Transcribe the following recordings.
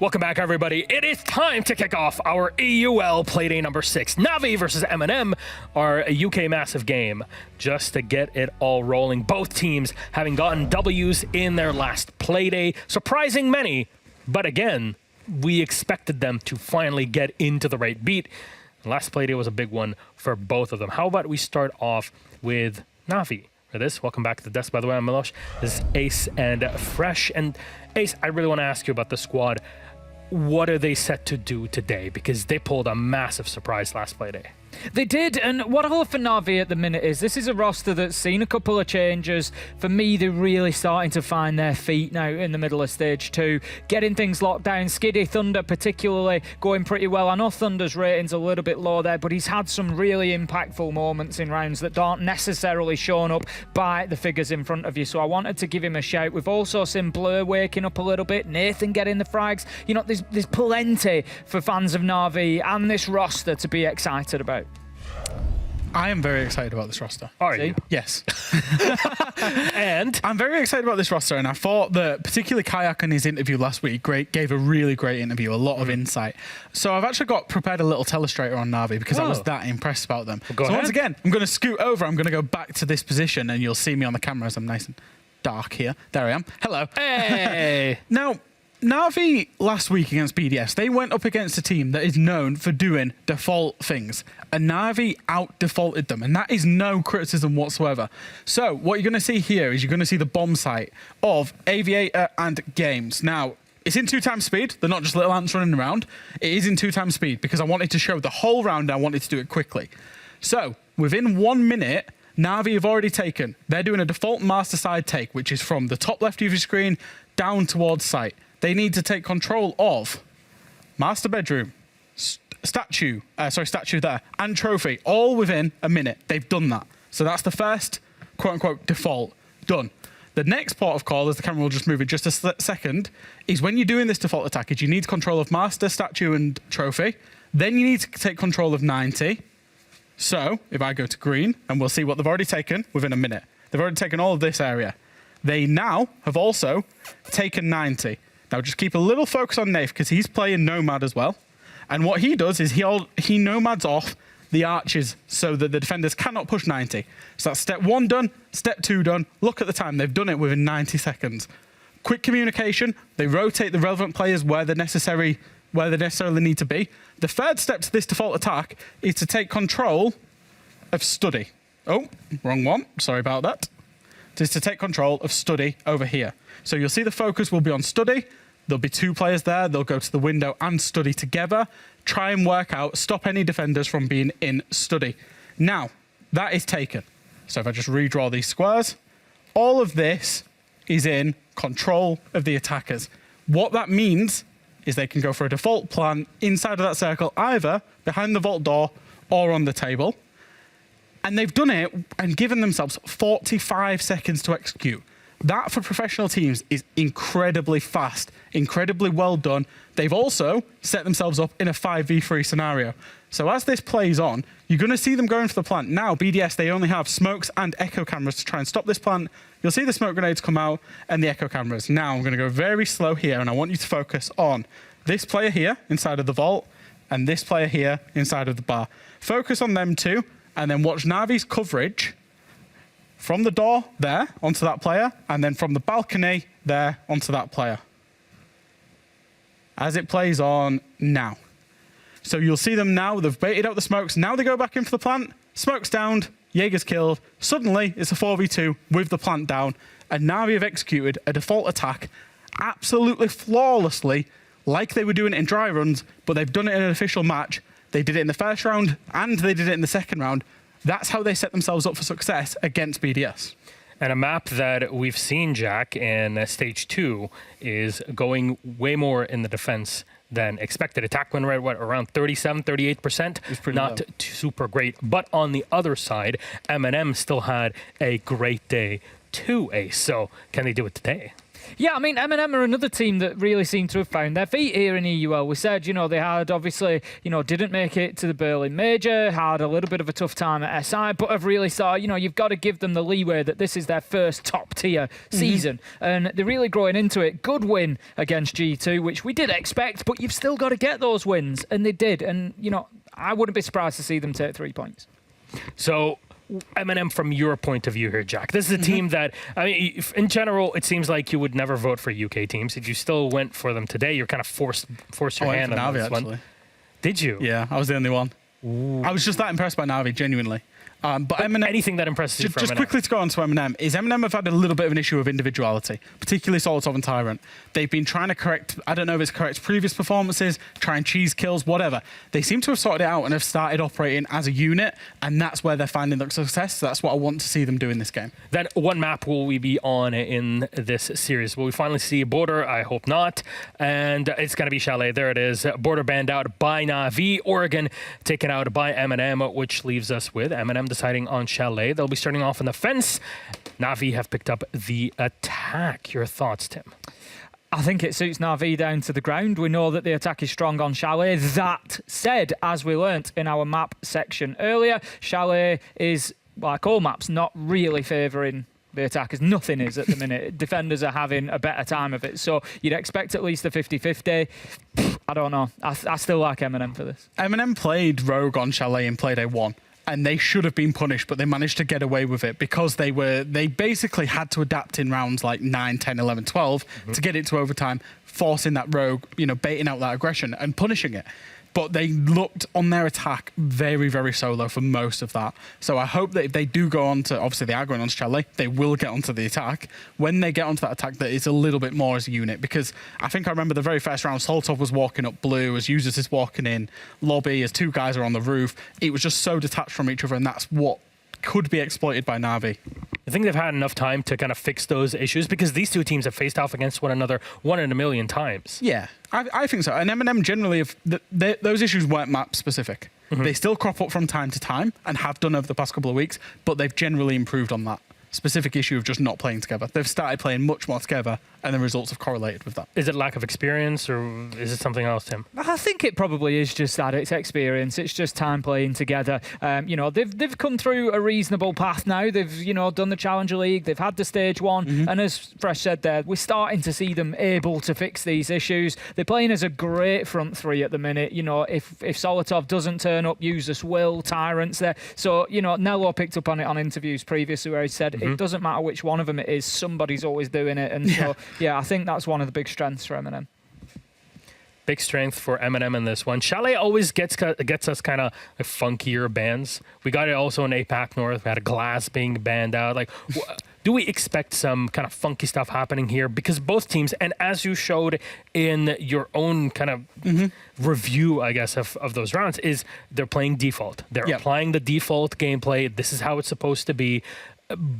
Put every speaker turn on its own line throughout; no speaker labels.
Welcome back, everybody. It is time to kick off our EUL Playday number 6. Navi versus MNM, our UK massive game, just to get it all rolling. Both teams having gotten W's in their last Playday, surprising many, but again, we expected them to finally get into the right beat. Last Playday was a big one for both of them. How about we start off with Navi? For this, welcome back to the desk, by the way. I'm Milosh. This is Ace and Fresh. And Ace, I really want to ask you about the squad. What are they set to do today? Because they pulled a massive surprise last Playday.
They did, and what I love for Navi at the minute is this is a roster that's seen a couple of changes. For me, they're really starting to find their feet now in the middle of Stage 2, getting things locked down. Skiddy Thunder particularly going pretty well. I know Thunder's rating's a little bit low there, but he's had some really impactful moments in rounds that aren't necessarily shown up by the figures in front of you, so I wanted to give him a shout. We've also seen Blur waking up a little bit, Nathan getting the frags. You know, there's plenty for fans of Navi and this roster to be excited about.
I am very excited about this roster.
Are you?
Yes.
And?
I'm very excited about this roster, and I thought that particularly Kayak in his interview last week gave a really great interview, a lot of insight. So I've actually prepared a little telestrator on Navi because I was that impressed about them.
Well,
so once again, I'm going to scoot over, I'm going to go back to this position, and you'll see me on the camera as I'm nice and dark here. There I am. Hello.
Hey!
Now, Navi last week against BDS, they went up against a team that is known for doing default things, and Navi out-defaulted them, and that is no criticism whatsoever. So what you're going to see here is you're going to see the bomb site of Aviator and Games. Now, it's in 2x speed. They're not just little ants running around. It is in 2x speed because I wanted to show the whole round and I wanted to do it quickly. So within 1 minute, Navi have already taken. They're doing a default master side take, which is from the top left of your screen down towards site. They need to take control of master bedroom, statue there, and trophy, all within a minute. They've done that. So that's the first, quote-unquote, default done. The next port of call, as the camera will just move in just a second, is when you're doing this default attack, is you need control of master, statue, and trophy. Then you need to take control of 90. So if I go to green, and we'll see what they've already taken within a minute. They've already taken all of this area. They now have also taken 90. Now just keep a little focus on Nath because he's playing Nomad as well. And what he does is he Nomads off the archers so that the defenders cannot push 90. So that's step 1 done, step 2 done. Look at the time, they've done it within 90 seconds. Quick communication, they rotate the relevant players where they necessarily need to be. The third step to this default attack is to take control of study. Oh, wrong one, sorry about that. It is to take control of study over here. So you'll see the focus will be on study. There'll be 2 players there. They'll go to the window and study together. Try and work out, stop any defenders from being in study. Now, that is taken. So if I just redraw these squares, all of this is in control of the attackers. What that means is they can go for a default plan inside of that circle, either behind the vault door or on the table. And they've done it and given themselves 45 seconds to execute. That, for professional teams, is incredibly fast, incredibly well done. They've also set themselves up in a 5v3 scenario. So as this plays on, you're going to see them going for the plant. Now, BDS, they only have smokes and echo cameras to try and stop this plant. You'll see the smoke grenades come out and the echo cameras. Now, I'm going to go very slow here, and I want you to focus on this player here inside of the vault and this player here inside of the bar. Focus on them two, and then watch Navi's coverage from the door there onto that player, and then from the balcony there onto that player. As it plays on now. So you'll see them now, they've baited out the smokes, now they go back in for the plant, smokes downed, Jaeger's killed, suddenly it's a 4v2 with the plant down, and Navi have executed a default attack absolutely flawlessly, like they were doing it in dry runs, but they've done it in an official match. They did it in the first round, and they did it in the second round. That's how they set themselves up for success against BDS.
And a map that we've seen, Jack, in Stage 2 is going way more in the defense than expected. Attack win rate, around 37, 38%? Not super great. But on the other side, MNM still had a great day too, Ace. So can they do it today?
Yeah, I mean, MNM are another team that really seem to have found their feet here in EUL. We said, they had obviously, didn't make it to the Berlin Major, had a little bit of a tough time at SI, but have really started, you've got to give them the leeway that this is their first top tier season. And they're really growing into it. Good win against G2, which we did expect, but you've still got to get those wins. And they did. And, I wouldn't be surprised to see them take 3 points.
So, MNM, from your point of view here, Jack, this is a team that, I mean, in general, it seems like you would never vote for UK teams. If you still went for them today, you're kind of forced your hand on this one. Did you?
Yeah, I was the only one. Ooh. I was just that impressed by Na'Vi, genuinely. But MNM,
anything that impresses you from
just
MNM?
Quickly to go on to MNM, is MNM have had a little bit of an issue of individuality, particularly Solotov and Tyrant. They've been trying to correct, I don't know if it's correct previous performances, try and cheese kills, whatever. They seem to have sorted it out and have started operating as a unit, and that's where they're finding the success. So that's what I want to see them do in this game.
Then what map will we be on in this series? Will we finally see Border? I hope not. And it's going to be Chalet. There it is. Border banned out by Na'Vi. Oregon taken out by MNM, which leaves us with MNM deciding on Chalet. They'll be starting off on the fence. Na'Vi have picked up the attack. Your thoughts, Tim?
I think it suits Na'Vi down to the ground. We know that the attack is strong on Chalet. That said, as we learnt in our map section earlier, Chalet is, like all maps, not really favouring the attackers. Nothing is at the minute. Defenders are having a better time of it. So you'd expect at least a 50-50. I don't know. I still like MNM for this.
MNM played Rogue on Chalet in Playday 1. And they should have been punished, but they managed to get away with it because they basically had to adapt in rounds like 9, 10, 11, 12 to get it to overtime, forcing that Rogue, baiting out that aggression and punishing it. But they looked on their attack very, very solo for most of that. So I hope that if they do go on to, obviously they are going on to Chalet, they will get onto the attack. When they get onto that attack, that it's a little bit more as a unit. Because I think I remember the very first round, Soltov was walking up blue, as Users is walking in lobby, as 2 guys are on the roof. It was just so detached from each other, and that's what could be exploited by Na'Vi.
I think they've had enough time to kind of fix those issues because these two teams have faced off against one another 1 in a million times.
Yeah, I think so. And MNM generally, those issues weren't map specific. They still crop up from time to time and have done over the past couple of weeks, but they've generally improved on that specific issue of just not playing together. They've started playing much more together, and the results have correlated with that. Is
it lack of experience, or is it something else, Tim?
I think it probably is just that. It's experience. It's just time playing together. They've come through a reasonable path now. They've, done the Challenger League. They've had the Stage 1. And as Fresh said there, we're starting to see them able to fix these issues. They're playing as a great front 3 at the minute. If Solotov doesn't turn up, Usus will, Tyrant's there. So, Nello picked up on it on interviews previously where he said it doesn't matter which one of them it is, somebody's always doing it. And so, yeah, I think that's one of the big strengths for MNM.
Big strength for MNM in this one. Chalet always gets us kind of like funkier bans. We got it also in APAC North. We had a Glass being banned out. Like, do we expect some kind of funky stuff happening here? Because both teams, and as you showed in your own kind of review, I guess, of those rounds, is they're playing default. They're applying the default gameplay. This is how it's supposed to be.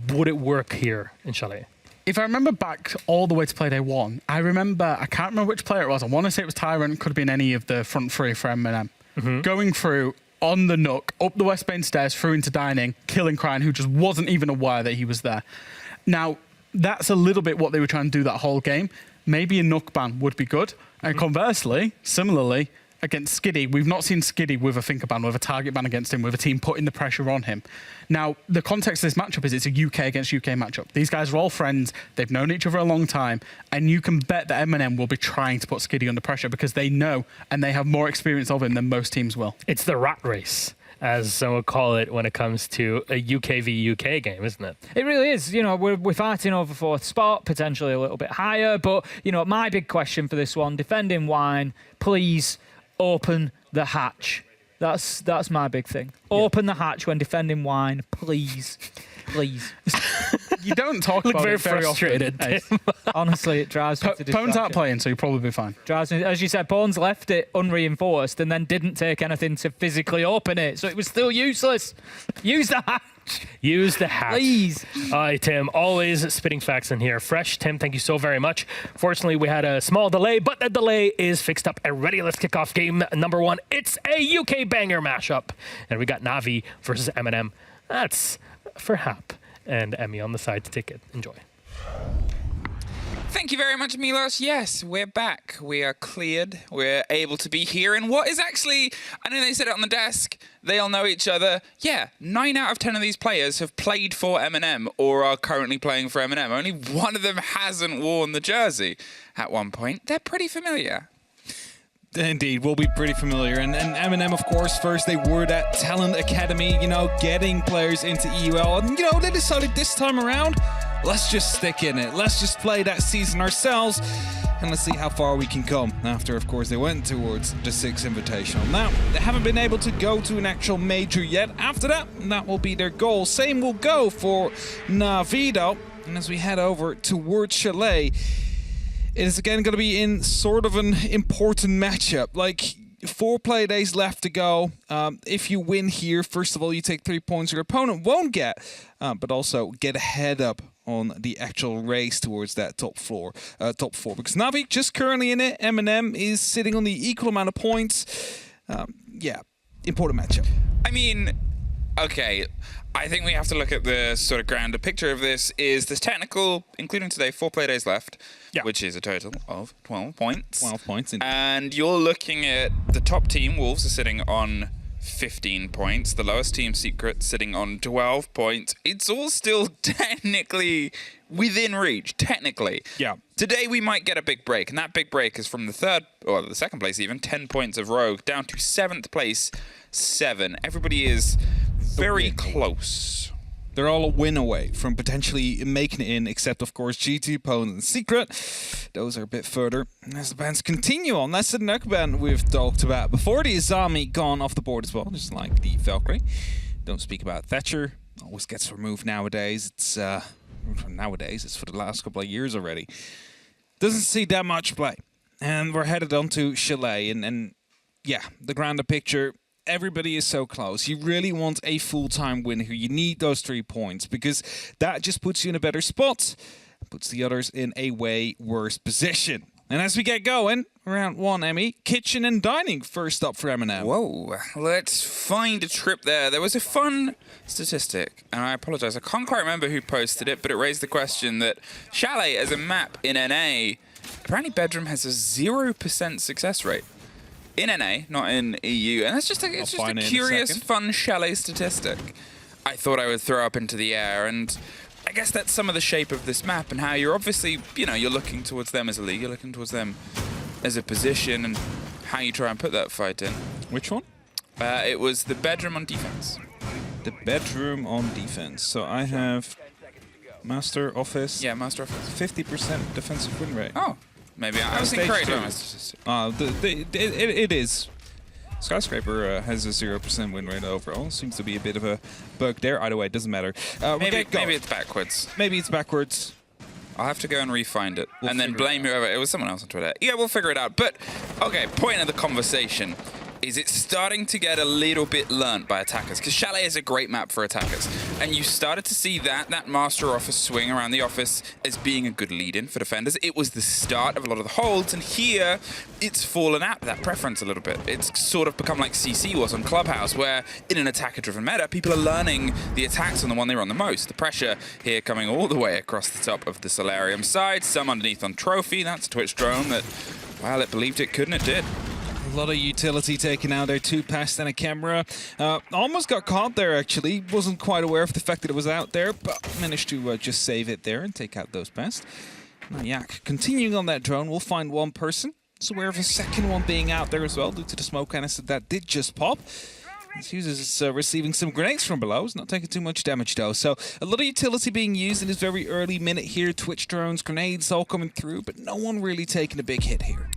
Would it work here in Chalet?
If I remember back all the way to Playday 1, I can't remember which player it was. I want to say it was Tyrant, could have been any of the front 3 for MNM. Going through on the Nook, up the West Main stairs, through into dining, killing Cryan, who just wasn't even aware that he was there. Now, that's a little bit what they were trying to do that whole game. Maybe a Nook ban would be good. And conversely, similarly, against Skiddy, we've not seen Skiddy with a thinker ban, with a target ban against him, with a team putting the pressure on him. Now, the context of this matchup is it's a UK against UK matchup. These guys are all friends. They've known each other a long time. And you can bet that MNM will be trying to put Skiddy under pressure because they know and they have more experience of him than most teams will.
It's the rat race, as some would call it, when it comes to a UK v UK game, isn't it?
It really is. We're fighting over 4th spot, potentially a little bit higher. But, my big question for this one, defending Wine, please open the hatch. That's my big thing. Open the hatch when defending Wine, please. Please.
You don't talk about it very
frustrated.
Often.
Honestly, it drives me to distraction.
Pone's out playing, so you'll probably be fine.
Drives me, as you said, Pone's left it unreinforced and then didn't take anything to physically open it, so it was still useless. Use the hatch.
Use the hatch.
Please.
All right, Tim, always spitting facts in here. Fresh, Tim, thank you so very much. Fortunately, we had a small delay, but the delay is fixed up and ready. Let's kick off game number 1. It's a UK banger mashup. And we got Na'Vi versus MNM. That's for Hap and Emmy on the side to take it. Enjoy.
Thank you very much, Milos. Yes, we're back. We are cleared. We're able to be here in what is actually, I know they said it on the desk, they all know each other. Yeah, 9 out of 10 of these players have played for MNM or are currently playing for MNM. Only one of them hasn't worn the jersey at one point. They're pretty familiar.
Indeed, we'll be pretty familiar. And MNM, of course, first they were that talent academy, you know, getting players into EUL. And, you know, they decided this time around, let's just stick in it. Let's just play that season ourselves. And let's see how far we can come. After, of course, they went towards the 6th Invitational. Now, they haven't been able to go to an actual major yet. After that, that will be their goal. Same will go for Navido. And as we head over towards Chalet, it is again going to be in sort of an important matchup. Like, 4 play days left to go. If you win here, first of all, you take 3 points your opponent won't get, but also get a head up on the actual race towards that top 4. Because Navi just currently in it. MNM is sitting on the equal amount of points. Yeah, important matchup.
I mean, okay, I think we have to look at the sort of grander picture of this. Is this technical, including today, 4 play days left, which is a total of 12 points.
12 points.
And you're looking at the top team, Wolves, are sitting on 15 points. The lowest team, Secret, sitting on 12 points. It's all still technically within reach, technically.
Yeah.
Today we might get a big break, and that big break is from the 3rd, or the 2nd place even, 10 points of Rogue, down to 7th place, 7. Everybody is very close.
They're all a win away from potentially making it in, except, of course, GT, Poland, and Secret. Those are a bit further. As the bands continue on, that's the next band we've talked about before. The Izami gone off the board as well, just like the Valkyrie. Don't speak about Thatcher. Always gets removed nowadays. It's it's for the last couple of years already. Doesn't see that much play. And we're headed on to Chalet. And yeah, the grander picture, everybody is so close. You really want a full-time win here. You need those 3 points because that just puts you in a better spot, puts the others in a way worse position. And as we get going, round 1, Emmy, kitchen and dining first up for M&M.
Whoa, let's find a trip there. There was a fun statistic, and I apologize, I can't quite remember who posted it, but it raised the question that Chalet as a map in NA, apparently Bedroom has a 0% success rate. In NA, not in EU, and it's just a curious, fun Chalet statistic. I thought I would throw up into the air, and I guess that's some of the shape of this map and how you're obviously, you know, you're looking towards them as a league, you're looking towards them as a position, and how you try and put that fight in.
Which one?
It was the Bedroom on defense.
The Bedroom on defense. So I have Master Office.
Yeah, Master Office.
50% defensive win rate.
Oh, maybe I was incorrect on my statistic.
It is. Skyscraper has a 0% win rate overall. Seems to be a bit of a bug there. Either way, it doesn't matter.
Maybe it's backwards.
Maybe it's backwards.
I'll have to go and re-find it. And then blame whoever. It was someone else on Twitter. Yeah, we'll figure it out. But, okay, point of the conversation is it's starting to get a little bit learnt by attackers, because Chalet is a great map for attackers. And you started to see that Master Office swing around the office as being a good lead-in for defenders. It was the start of a lot of the holds, and here it's fallen out, that preference a little bit. It's sort of become like CC was on Clubhouse, where in an attacker-driven meta, people are learning the attacks on the one they run the most. The pressure here coming all the way across the top of the Solarium side, some underneath on Trophy. That's a Twitch drone that, well, it believed it could and it did.
A lot of utility taken out there, 2 pests and a camera. Almost got caught there, actually. Wasn't quite aware of the fact that it was out there, but managed to just save it there and take out those pests. Now, Yak, continuing on that drone, we'll find 1 person. It's aware of a second one being out there as well, due to the smoke canister that did just pop. This user is receiving some grenades from below. It's not taking too much damage, though. So, a lot of utility being used in this very early minute here. Twitch drones, grenades all coming through, but no one really taking a big hit here.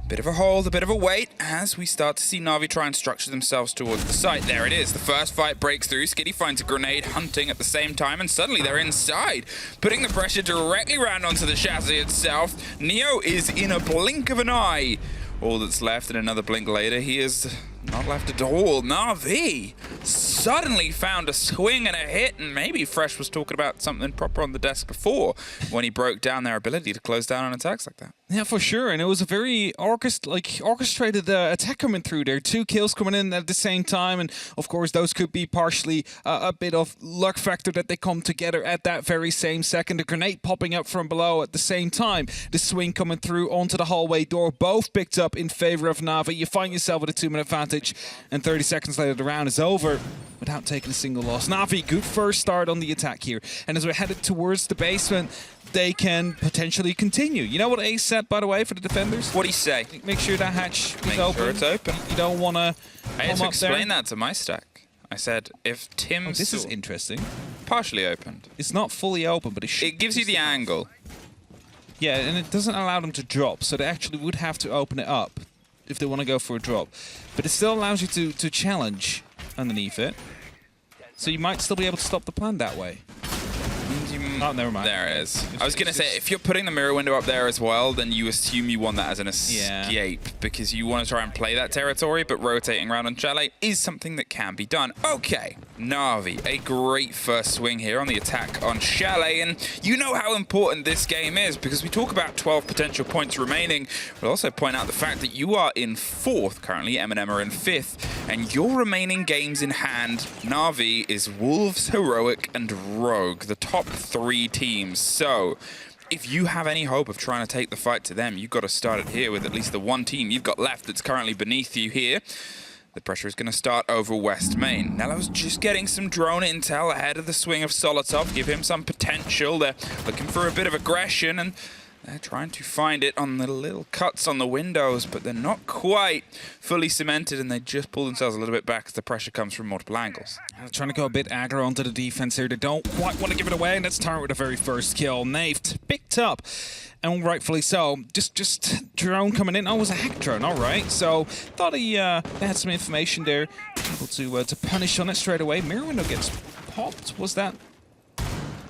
Bit of a hold, a bit of a wait, as we start to see Na'Vi try and structure themselves towards the site. There it is. The first fight breaks through. Skitty finds a grenade, hunting at the same time, and suddenly they're inside, putting the pressure directly round onto the chassis itself. Neo is in a blink of an eye. All that's left, and another blink later, he is not left at all. Na'Vi suddenly found a swing and a hit, and maybe Fresh was talking about something proper on the desk before when he broke down their ability to close down on attacks like that.
Yeah, for sure, and it was a very orchestrated attack coming through there. 2 kills coming in at the same time, and of course those could be partially a bit of luck factor that they come together at that very same second. The grenade popping up from below at the same time. The swing coming through onto the hallway door, both picked up in favor of Na'Vi. You find yourself with a 2-minute advantage, and 30 seconds later the round is over without taking a single loss. Na'Vi, good first start on the attack here, and as we're headed towards the basement, they can potentially continue. You know what Ace said, by the way, for the defenders?
What'd he say?
Make sure that hatch is
Make
open.
sure it's open.
You don't want to
I had
come
to
up
explain
there.
that to my stack. I said, if Tim
This is interesting.
partially opened,
It's not fully open, but
it gives you the angle.
Yeah, and it doesn't allow them to drop, so they actually would have to open it up if they want to go for a drop. But it still allows you to challenge underneath it. So you might still be able to stop the plan that way. Oh, never mind.
There it is. I was going to say, if you're putting the mirror window up there as well, then you assume you want that as an escape because you want to try and play that territory, but rotating around on Chalet is something that can be done. Okay, Na'Vi, a great first swing here on the attack on Chalet, and you know how important this game is because we talk about 12 potential points remaining. We'll also point out the fact that you are in 4th currently, MNM are in 5th, and your remaining games in hand, Na'Vi is Wolves, Heroic, and Rogue, the top 3 teams. So if you have any hope of trying to take the fight to them, you've got to start it here with at least the one team you've got left that's currently beneath you here. The pressure is going to start over West Main. Nello's just getting some drone intel ahead of the swing of Solotov, give him some potential. They're looking for a bit of aggression, and they're trying to find it on the little cuts on the windows, but they're not quite fully cemented, and they just pull themselves a little bit back as the pressure comes from multiple angles.
Trying to go a bit aggro onto the defense here. They don't quite want to give it away, and that's Tyrant with the very first kill. Naved picked up, and rightfully so. Just drone coming in. Oh, it was a hack drone. All right. So thought they had some information there, able to punish on it straight away. Mirror window gets popped. Was that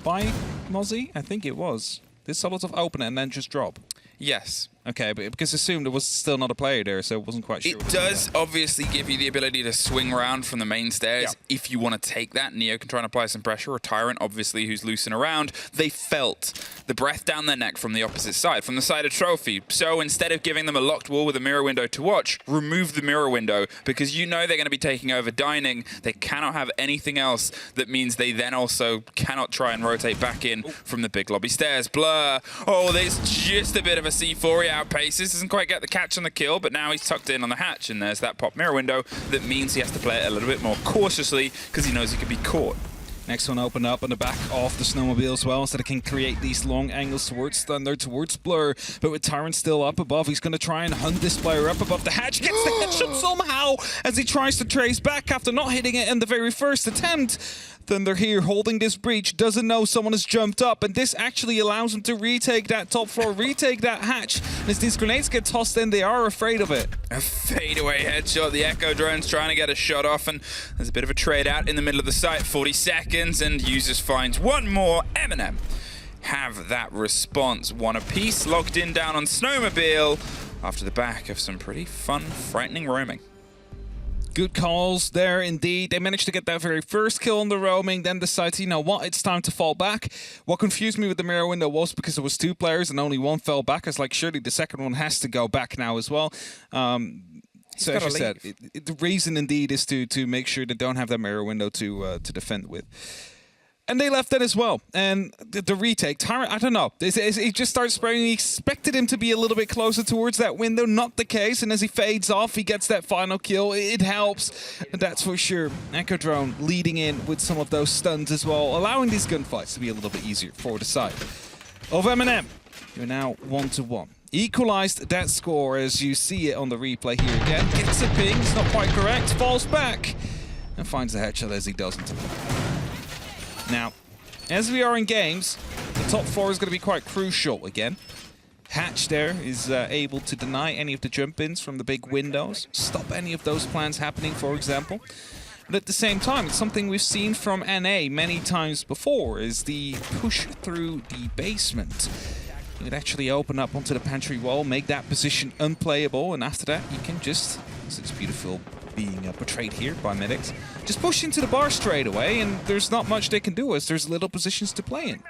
by Mozzie? I think it was. Did Solotov open it and then just drop?
Yes.
Okay, but because assumed there was still not a player there, so I wasn't quite sure.
It does obviously give you the ability to swing around from the main stairs if you want to take that. Neo can try and apply some pressure, or Tyrant, obviously, who's loosing around. They felt the breath down their neck from the opposite side, from the side of Trophy. So instead of giving them a locked wall with a mirror window to watch, remove the mirror window, because you know they're going to be taking over dining. They cannot have anything else that means they then also cannot try and rotate back in from the big lobby stairs. Blur. Oh, there's just a bit of a C4. He outpaces, doesn't quite get the catch on the kill, but now he's tucked in on the hatch, and there's that pop mirror window that means he has to play it a little bit more cautiously because he knows he could be caught.
Next one opened up on the back of the snowmobile as well, so they can create these long angles towards Thunder, towards Blur. But with Tyrant still up above, he's going to try and hunt this player up above the hatch. Gets the headshot somehow as he tries to trace back after not hitting it in the very first attempt. Thunder here holding this breach, doesn't know someone has jumped up, and this actually allows him to retake that top floor, retake that hatch. And as these grenades get tossed in, they are afraid of it.
A fadeaway headshot. The Echo drone's trying to get a shot off, and there's a bit of a trade out in the middle of the site. 40 seconds, and Users finds one more. MNM have that response. One apiece, locked in down on Snowmobile after the back of some pretty fun, frightening roaming.
Good calls there indeed. They managed to get that very first kill on the roaming, then decided, you know what, it's time to fall back. What confused me with the mirror window was because there was 2 players and only one fell back. I was like, surely the second one has to go back now as well. So as you said, the reason indeed is to make sure they don't have that mirror window to defend with. And they left that as well. And the retake, Tyrant, I don't know. He just starts spraying. He expected him to be a little bit closer towards that window. Not the case. And as he fades off, he gets that final kill. It helps. That's for sure. Echo Drone leading in with some of those stuns as well, allowing these gunfights to be a little bit easier for the side of MNM. You're now 1-1. Equalized that score as you see it on the replay here again. Gets a ping. It's not quite correct. Falls back. And finds the headshot as he doesn't. Now, as we are in games, the top 4 is going to be quite crucial again. Hatch there is able to deny any of the jump-ins from the big windows, stop any of those plans happening, for example. But at the same time, it's something we've seen from NA many times before, is the push through the basement. You could actually open up onto the pantry wall, make that position unplayable, and after that, you can just, this beautiful being portrayed here by medics. Just push into the bar straight away, and there's not much they can do as there's little positions to play in.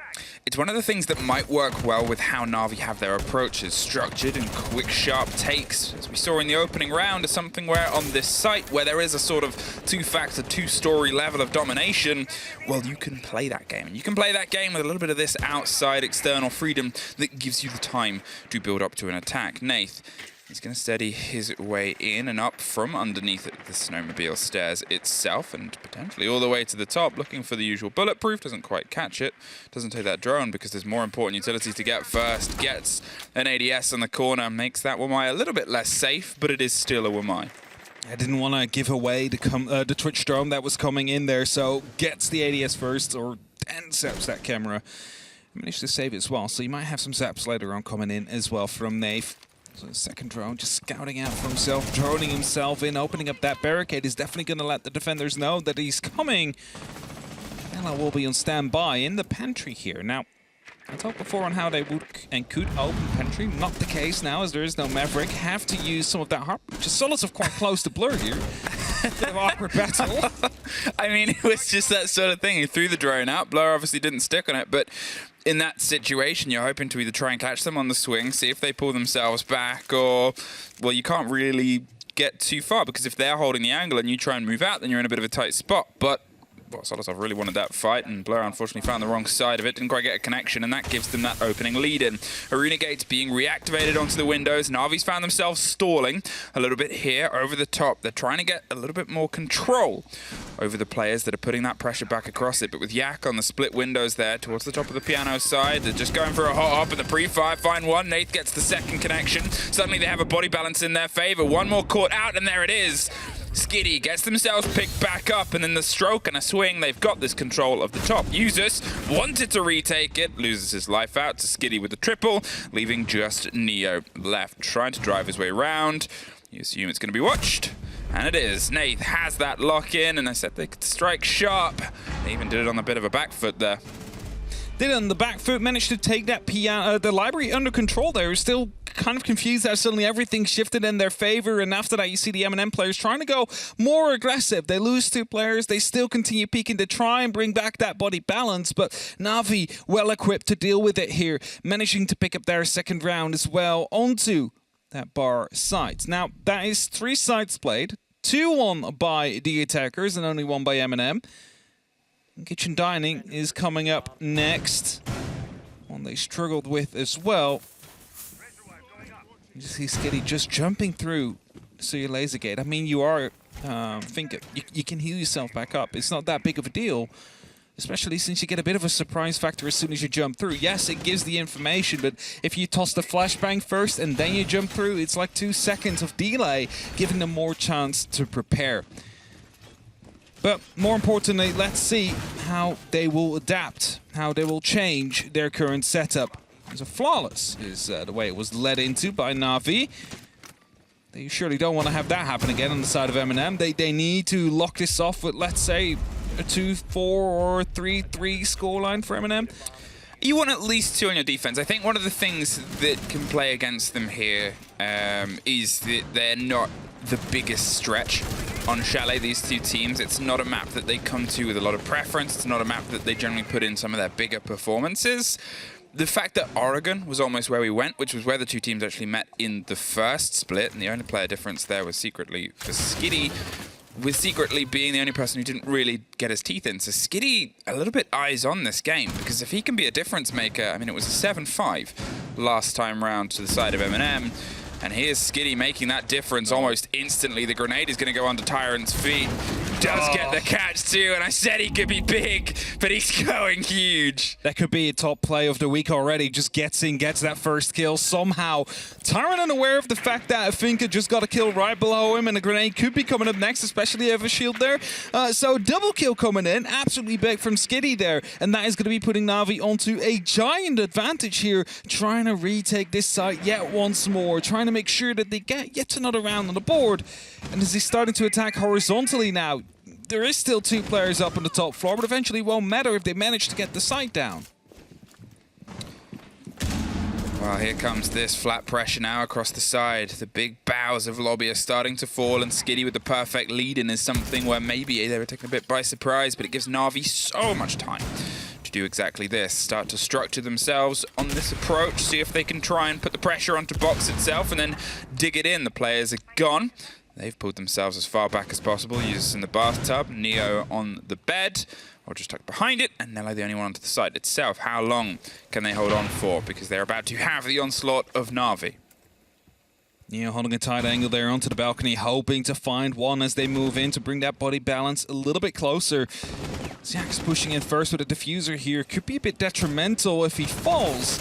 It's one of the things that might work well with how Na'Vi have their approaches, structured and quick, sharp takes. As we saw in the opening round, is something where on this site, where there is a sort of two-factor, two-story level of domination, well, you can play that game. And you can play that game with a little bit of this outside external freedom that gives you the time to build up to an attack. Nath, he's going to steady his way in and up from underneath the snowmobile stairs itself and potentially all the way to the top, looking for the usual bulletproof. Doesn't quite catch it. Doesn't take that drone because there's more important utilities to get first. Gets an ADS on the corner, makes that Wamai a little bit less safe, but it is still a Wamai.
I didn't want to give away the Twitch drone that was coming in there, so gets the ADS first, or then zaps that camera. Managed to save it as well, so you might have some zaps later on coming in as well from Nath. So the second drone just scouting out for himself, droning himself in, opening up that barricade. Is definitely going to let the defenders know that he's coming. Ella will be on standby in the pantry here. Now, I talked before on how they would and could open pantry. Not the case now, as there is no Maverick. Have to use some of that harp, which is Solos of quite close to Blur here. Bit of awkward battle.
I mean, it was just that sort of thing. He threw the drone out. Blur obviously didn't stick on it, but in that situation, you're hoping to either try and catch them on the swing, see if they pull themselves back, or, well, you can't really get too far, because if they're holding the angle and you try and move out, then you're in a bit of a tight spot. But well, Solosov really wanted that fight, and Blur unfortunately found the wrong side of it, didn't quite get a connection, and that gives them that opening lead in. Arena gates being reactivated onto the windows. Na'Vi's found themselves stalling a little bit here over the top. They're trying to get a little bit more control over the players that are putting that pressure back across it, but with Yak on the split windows there towards the top of the piano side, they're just going for a hot hop in the pre-fire, find one. Nath gets the second connection. Suddenly they have a body balance in their favor. One more caught out, and there it is. Skitty gets themselves picked back up, and then the stroke and a swing, they've got this control of the top. Usus wanted to retake it, loses his life out to Skitty with the triple, leaving just Neo left, trying to drive his way around. You assume it's going to be watched, and it is. Nath has that lock in, and I said they could strike sharp. They even did it on a bit of a back foot there.
Did it on the back foot, managed to take that the library under control there. Still kind of confused that suddenly everything shifted in their favor, and after that you see the MNM players trying to go more aggressive. They lose 2 players, they still continue peeking to try and bring back that body balance, but Na'Vi well equipped to deal with it here, managing to pick up their second round as well onto that bar site. Now that is 3 sites played, 2 won by the attackers and only 1 by MNM. Kitchen Dining is coming up next. One they struggled with as well. You see Skitty just jumping through your laser gate. I mean, you are, you can heal yourself back up. It's not that big of a deal, especially since you get a bit of a surprise factor as soon as you jump through. Yes, it gives the information, but if you toss the flashbang first and then you jump through, it's like 2 seconds of delay, giving them more chance to prepare. But more importantly, let's see how they will adapt, how they will change their current setup. So flawless is the way it was led into by Na'Vi. They surely don't want to have that happen again on the side of MNM. They need to lock this off with, let's say, a 2-4 or 3-3 scoreline for MNM.
You want at least 2 on your defense. I think one of the things that can play against them here is that they're not the biggest stretch on Chalet, these 2 teams. It's not a map that they come to with a lot of preference. It's not a map that they generally put in some of their bigger performances. The fact that Oregon was almost where we went, which was where the 2 teams actually met in the first split, and the only player difference there was secretly for Skitty, with secretly being the only person who didn't really get his teeth in. So Skitty, a little bit eyes on this game, because if he can be a difference maker, I mean, it was a 7-5 last time round to the side of MNM. And here's Skitty making that difference almost instantly. The grenade is going to go onto Tyrant's feet. Does get the catch too, and I said he could be big, but he's going huge.
That could be a top play of the week already. Just gets in, gets that first kill somehow. Tyrant unaware of the fact that Finka just got a kill right below him, and a grenade could be coming up next, especially if a shield there. So double kill coming in, absolutely big from Skitty there, and that is going to be putting Na'Vi onto a giant advantage here, trying to retake this site yet once more, trying to make sure that they get yet another round on the board. And as he's starting to attack horizontally now, there is still 2 players up on the top floor, but eventually it won't matter if they manage to get the site down.
Well, here comes this flat pressure now across the side. The big bows of Lobby are starting to fall, and Skiddy with the perfect lead in is something where maybe they were taken a bit by surprise, but it gives Na'Vi so much time to do exactly this. Start to structure themselves on this approach, see if they can try and put the pressure onto box itself and then dig it in. The players are gone. They've pulled themselves as far back as possible. Users in the bathtub, Neo on the bed, or just tucked behind it, and Nello the only one onto the site itself. How long can they hold on for? Because they're about to have the onslaught of Na'Vi.
Neo holding a tight angle there onto the balcony, hoping to find one as they move in to bring that body balance a little bit closer. Zach's pushing in first with a diffuser here. Could be a bit detrimental if he falls.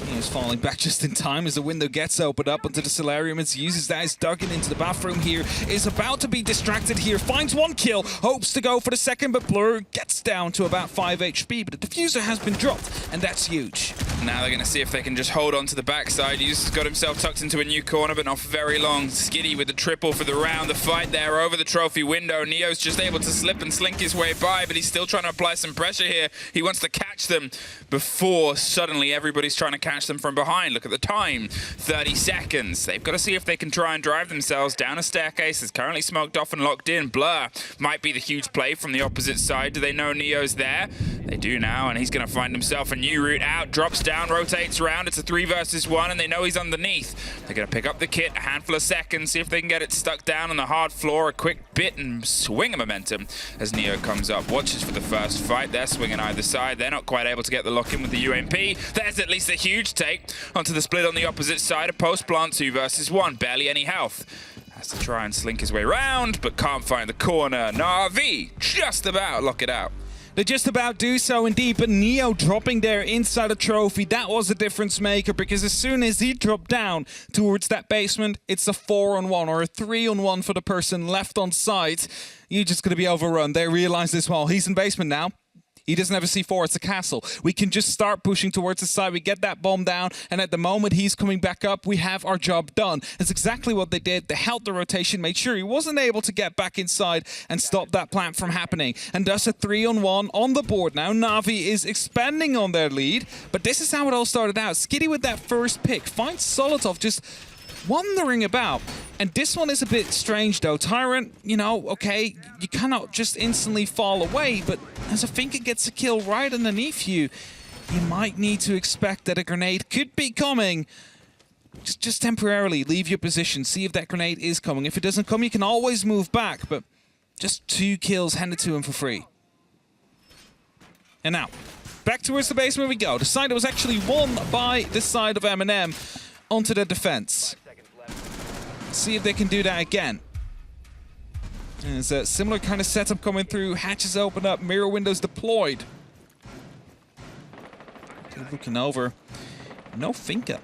Neo's falling back just in time as the window gets opened up onto the solarium. As uses that, is dug into the bathroom here. Is about to be distracted here. Finds one kill. Hopes to go for the second, but Blur gets down to about 5 HP. But the diffuser has been dropped, and that's huge.
Now they're going to see if they can just hold on to the backside. He's got himself tucked into a new corner, but not for very long. Skiddy with the triple for the round. The fight there over the trophy window. Neo's just able to slip and slink his way by, but he's still trying to apply some pressure here. He wants to catch them before suddenly everybody's trying to catch them from behind. Look at the time, 30 seconds. They've got to see if they can try and drive themselves down a staircase. It's currently smoked off and locked in. Blur might be the huge play from the opposite side. Do they know Neo's there? They do now, and he's going to find himself a new route out. Drops down, rotates around. It's a 3 versus 1, and they know he's underneath. They're going to pick up the kit, a handful of seconds, see if they can get it stuck down on the hard floor. A quick bit and swing of momentum as Neo comes up. Watches for the first fight. They're swinging either side. They're not quite able to get the lock in with the UMP. There's at least a huge take onto the split on the opposite side. A post plant, 2 versus 1. Barely any health. Has to try and slink his way around, but can't find the corner. Na'Vi just about lock it out.
They just about do so indeed, but Neo dropping there inside a trophy, that was a difference maker, because as soon as he dropped down towards that basement, it's a 4-on-1 or a 3-on-1 for the person left on site. You're just going to be overrun. They realize this well. He's in basement now. He doesn't have a C4, it's a castle. We can just start pushing towards the side. We get that bomb down, and at the moment he's coming back up, we have our job done. That's exactly what they did. They held the rotation, made sure he wasn't able to get back inside and stop that plant from happening. And thus a 3-on-1 on the board now. Na'Vi is expanding on their lead, but this is how it all started out. Skiddy with that first pick finds Solotov just wandering about. And this one is a bit strange though. Tyrant, you know, okay, you cannot just instantly fall away, but as a Finker gets a kill right underneath you, you might need to expect that a grenade could be coming. Just temporarily leave your position, see if that grenade is coming. If it doesn't come, you can always move back, but just 2 kills handed to him for free. And now, back towards the basement we go. The side that was actually won by this side of MNM onto the defense. See if they can do that again. There's a similar kind of setup coming through. Hatches open up, mirror windows deployed. Looking over. No Finka.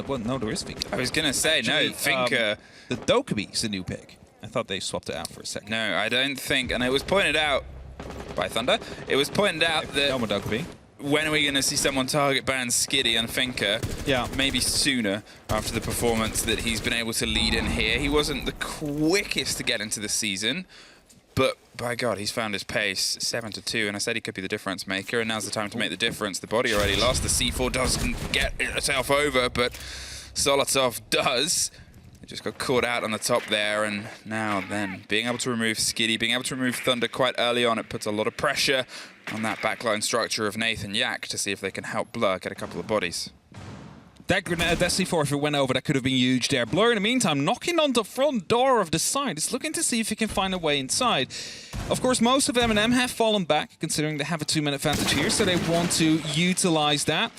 Well, no, there is Finka.
I was going to say, actually, no, Finka.
The Dokkaebi is the new pick. I thought they swapped it out for a second.
No, I don't think, and it was pointed out by Thunder, it was pointed out that
Dokkaebi.
When are we going to see someone target ban Skiddy and Finker?
Yeah.
Maybe sooner after the performance that he's been able to lead in here. He wasn't the quickest to get into the season, but by God, he's found his pace. 7-2, and I said he could be the difference maker, and now's the time to make the difference. The body already lost. The C4 doesn't get itself over, but Solotov does. They just got caught out on the top there, and now then, being able to remove Skiddy, being able to remove Thunder quite early on, it puts a lot of pressure on that backline structure of Nathan Yak to see if they can help Blur get a couple of bodies.
That grenade, that C4, if it went over, that could have been huge there. Blur, in the meantime, knocking on the front door of the side. It's looking to see if he can find a way inside. Of course, most of MNM have fallen back, considering they have a 2-minute advantage here, so they want to utilize that.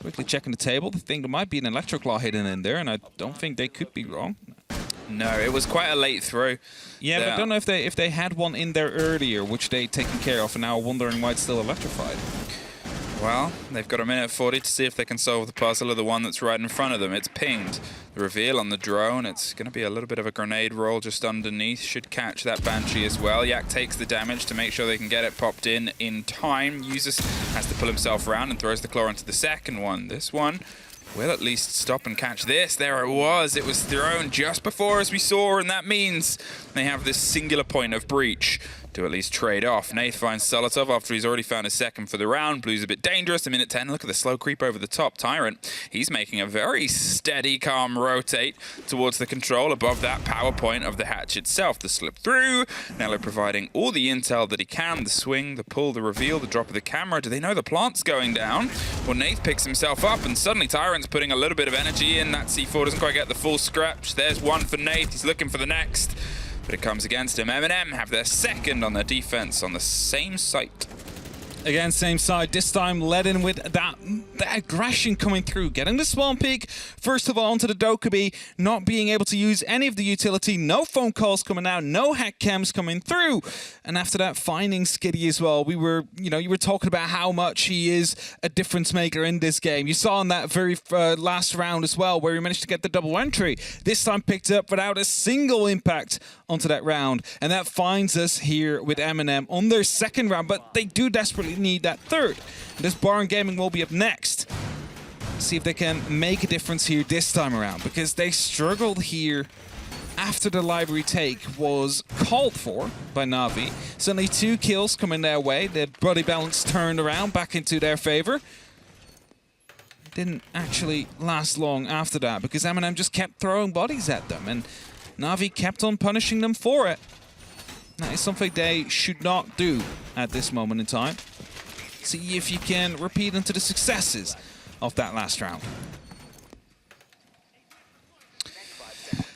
Quickly checking the table. They think there might be an electroclaw hidden in there, and I don't think they could be wrong.
No, it was quite a late throw.
Yeah, but I don't know if they had one in there earlier, which they'd taken care of, and now wondering why it's still electrified.
Well, they've got a minute 40 to see if they can solve the puzzle of the one that's right in front of them. It's pinged. The reveal on the drone. It's going to be a little bit of a grenade roll just underneath. Should catch that Banshee as well. Yak takes the damage to make sure they can get it popped in time. Uses has to pull himself around and throws the claw into the second one. This one will at least stop and catch this. There it was. It was thrown just before, as we saw, and that means they have this singular point of breach to at least trade off. Nath finds Solotov after he's already found his second for the round. Blue's a bit dangerous, a minute 10. Look at the slow creep over the top. Tyrant, he's making a very steady, calm rotate towards the control above that power point of the hatch itself. The slip through, Nello providing all the intel that he can, the swing, the pull, the reveal, the drop of the camera. Do they know the plant's going down? Well, Nath picks himself up, and suddenly Tyrant's putting a little bit of energy in. That C4 doesn't quite get the full scratch. There's one for Nath. He's looking for the next. But it comes against him. MNM have their second on their defense on the same site.
Again, same side, this time led in with that aggression coming through. Getting the spawn peak, first of all, onto the Dokkaebi, not being able to use any of the utility, no phone calls coming out, no hack cams coming through. And after that, finding Skitty as well. You were talking about how much he is a difference maker in this game. You saw in that very last round as well, where he managed to get the double entry. This time picked up without a single impact onto that round. And that finds us here with MNM on their second round, but they do desperately need that third. This Barn Gaming will be up next. See if they can make a difference here this time around, because they struggled here after the library take was called for by Na'Vi. Suddenly 2 kills coming their way. The body balance turned around back into their favor. Didn't actually last long after that, because MNM just kept throwing bodies at them, and Na'Vi kept on punishing them for it. That is something they should not do at this moment in time. See if you can repeat into the successes of that last round.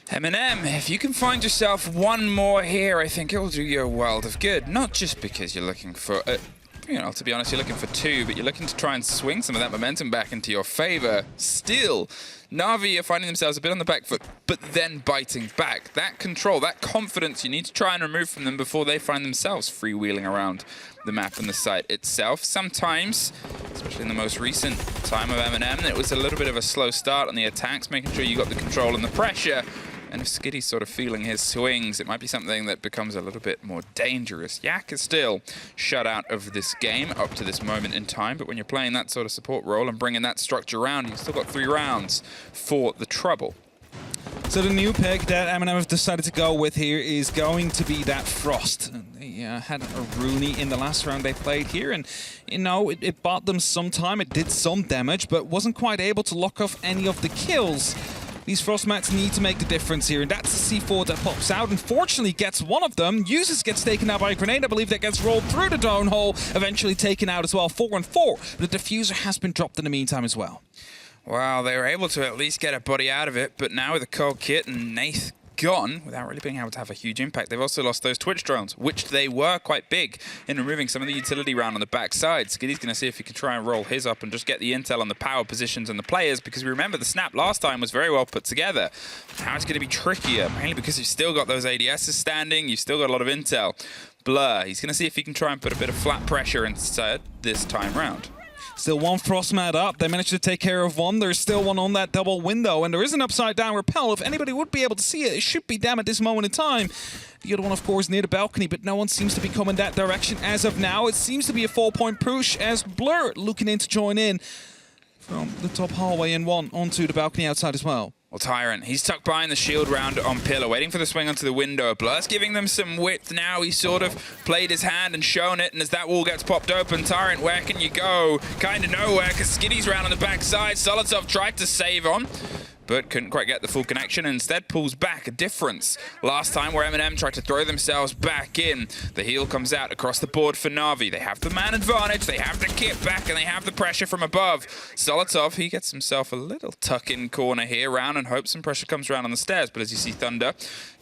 MNM, if you can find yourself one more here, I think it will do you a world of good. Not just because you're looking for, to be honest, you're looking for 2, but you're looking to try and swing some of that momentum back into your favor. Still, Na'Vi are finding themselves a bit on the back foot, but then biting back. That control, that confidence, you need to try and remove from them before they find themselves freewheeling around the map and the site itself. Sometimes, especially in the most recent time of MNM, it was a little bit of a slow start on the attacks, making sure you got the control and the pressure. And if Skitty's sort of feeling his swings, it might be something that becomes a little bit more dangerous. Yak is still shut out of this game up to this moment in time, but when you're playing that sort of support role and bringing that structure around, you've still got 3 rounds for the trouble.
So the new pick that MNM have decided to go with here is going to be that Frost. They had a Rooney in the last round they played here, and it bought them some time. It did some damage, but wasn't quite able to lock off any of the kills. These Frost mats need to make the difference here, and that's the C4 that pops out. Unfortunately, gets one of them. Uses gets taken out by a grenade. I believe that gets rolled through the down hole, eventually taken out as well. 4-4. But the diffuser has been dropped in the meantime as well.
Wow, they were able to at least get a body out of it, but now with the cold kit and Nath gone, without really being able to have a huge impact, they've also lost those Twitch drones, which they were quite big in removing some of the utility round on the backside. Skitty's going to see if he can try and roll his up and just get the intel on the power positions and the players, because we remember the snap last time was very well put together. Now it's going to be trickier, mainly because you've still got those ADSs standing, you've still got a lot of intel. Blur, he's going to see if he can try and put a bit of flat pressure inside this time round.
Still one Frost mat up. They managed to take care of one. There's still one on that double window, and there is an upside down rappel. If anybody would be able to see it, it should be them at this moment in time. The other one, of course, near the balcony, but no one seems to be coming that direction as of now. It seems to be a 4-point push as Blur looking in to join in from the top hallway and one onto the balcony outside as well.
Well, Tyrant, he's tucked behind the shield round on Pillar, waiting for the swing onto the window. Blur's giving them some width now. He's sort of played his hand and shown it, and as that wall gets popped open, Tyrant, where can you go? Kind of nowhere, because Skitty's round on the backside. Solotov tried to save on, but couldn't quite get the full connection and instead pulls back. A difference last time where MNM tried to throw themselves back in. The heal comes out across the board for Na'Vi. They have the man advantage, they have the kit back, and they have the pressure from above. Solotov, he gets himself a little tuck-in corner here round and hopes some pressure comes around on the stairs, but as you see, Thunder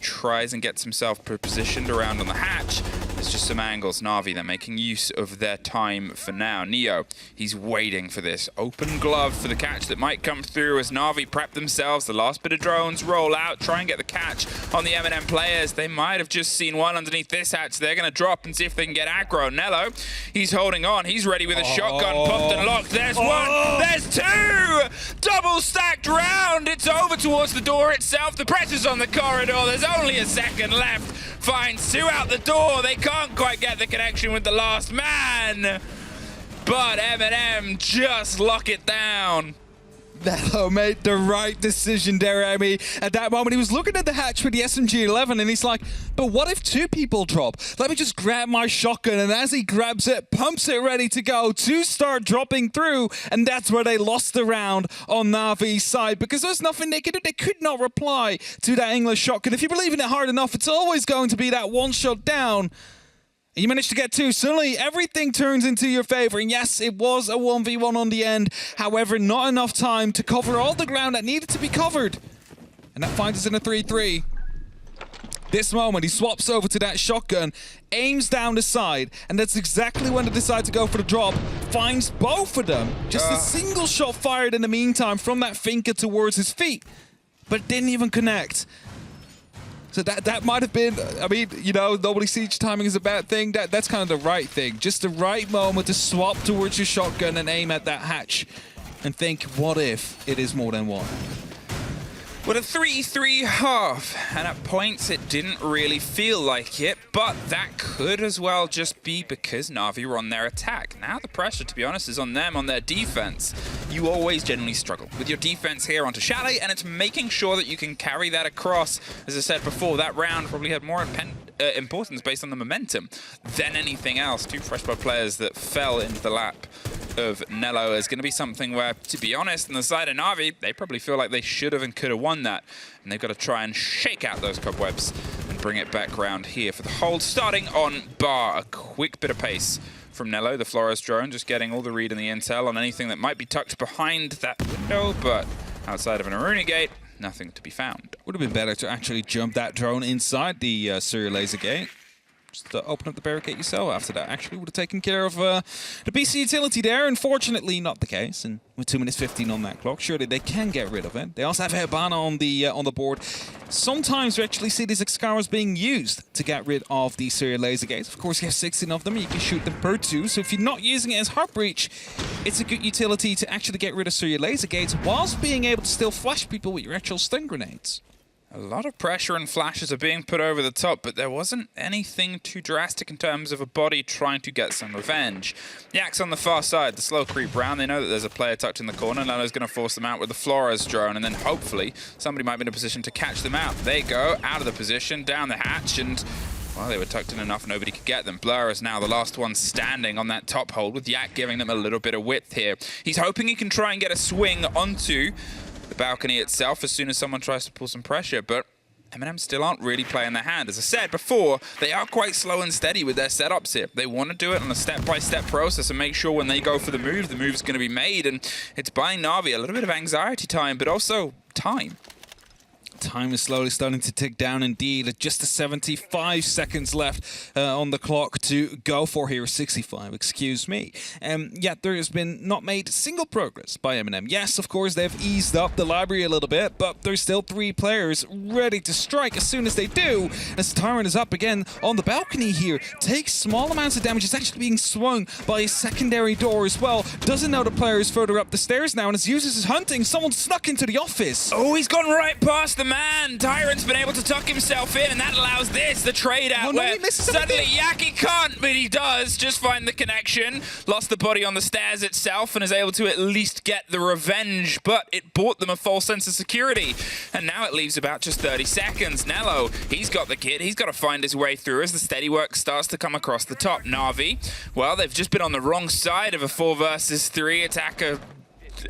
tries and gets himself positioned around on the hatch. There's just some angles. Na'Vi, they're making use of their time for now. Neo, he's waiting for this open glove for the catch that might come through as Na'Vi prep themselves. The last bit of drones roll out, try and get the catch on the MNM players. They might have just seen one underneath this hatch. They're going to drop and see if they can get aggro. Nello, he's holding on. He's ready with a shotgun popped and locked. There's one. There's 2. Double stacked round. It's over towards the door itself. The pressure's on the corridor. There's only a second left. Finds 2 out the door. They can't quite get the connection with the last man. But MNM just lock it down.
Nello made the right decision there, Amy. At that moment, he was looking at the hatch with the SMG-11, and he's like, but what if 2 people drop? Let me just grab my shotgun, and as he grabs it, pumps it ready to go to start dropping through, and that's where they lost the round on Navi's side, because there's nothing they could do. They could not reply to that English shotgun. If you believe in it hard enough, it's always going to be that one shot down. You managed to get 2. Suddenly, everything turns into your favor. And yes, it was a 1v1 on the end. However, not enough time to cover all the ground that needed to be covered. And that finds us in a 3-3. This moment, he swaps over to that shotgun, aims down the side, and that's exactly when they decide to go for the drop. Finds both of them. Just a single shot fired in the meantime from that Finka towards his feet. But it didn't even connect. So that might have been, I mean, you know, nobody siege timing is a bad thing. That's kind of the right thing. Just the right moment to swap towards your shotgun and aim at that hatch and think, what if it is more than one?
With a 3-3 half, and at points it didn't really feel like it, but that could as well just be because Na'Vi were on their attack. Now the pressure, to be honest, is on them, on their defense. You always generally struggle with your defense here onto Chalet, and it's making sure that you can carry that across. As I said before, that round probably had more importance based on the momentum than anything else. 2 fresh blood players that fell into the lap of Nello is going to be something where, to be honest, on the side of Na'Vi, they probably feel like they should have and could have won that. And they've got to try and shake out those cobwebs and bring it back round here for the hold. Starting on bar, a quick bit of pace from Nello, the Flores drone, just getting all the read and the intel on anything that might be tucked behind that window, but outside of an Aruna gate, nothing to be found.
Would have been better to actually jump that drone inside the Syria laser gate. Just open up the barricade yourself after that. Actually would have taken care of the BC utility there. Unfortunately, not the case. And with 2 minutes 15 on that clock, surely they can get rid of it. They also have Hebana on the board. Sometimes we actually see these Excaliburs being used to get rid of the Syria laser gates. Of course, you have 16 of them. You can shoot them per 2. So if you're not using it as Heartbreach, it's a good utility to actually get rid of Syria laser gates whilst being able to still flash people with your actual stun grenades.
A lot of pressure and flashes are being put over the top, but there wasn't anything too drastic in terms of a body trying to get some revenge. Yak's on the far side, the slow creep round. They know that there's a player tucked in the corner. Lalo's going to force them out with the Flores drone, and then hopefully somebody might be in a position to catch them out. They go out of the position, down the hatch, and well, they were tucked in enough, nobody could get them. Blur is now the last one standing on that top hold, with Yak giving them a little bit of width here. He's hoping he can try and get a swing onto the balcony itself as soon as someone tries to pull some pressure, but MNM still aren't really playing their hand. As I said before, they are quite slow and steady with their setups here. They want to do it on a step-by-step process and make sure when they go for the move's going to be made, and it's buying Na'Vi a little bit of anxiety time, but also time.
Time is slowly starting to tick down indeed. Just 75 seconds left on the clock to go for here. 65, excuse me. Yet there has been not made single progress by MNM. Yes, of course, they've eased up the library a little bit, but there's still 3 players ready to strike as soon as they do. As Tyrant is up again on the balcony here. Takes small amounts of damage. It's actually being swung by a secondary door as well. Doesn't know the player is further up the stairs now, and as uses his hunting, someone snuck into the office.
Oh, he's gone right past the man. Tyrant's been able to tuck himself in, and that allows this, the trade out, where suddenly Yaki can't, but he does just find the connection. Lost the body on the stairs itself and is able to at least get the revenge, but it bought them a false sense of security. And now it leaves about just 30 seconds. Nello, he's got the kit. He's got to find his way through as the steady work starts to come across the top. Na'Vi, well, they've just been on the wrong side of a 4 versus 3 attacker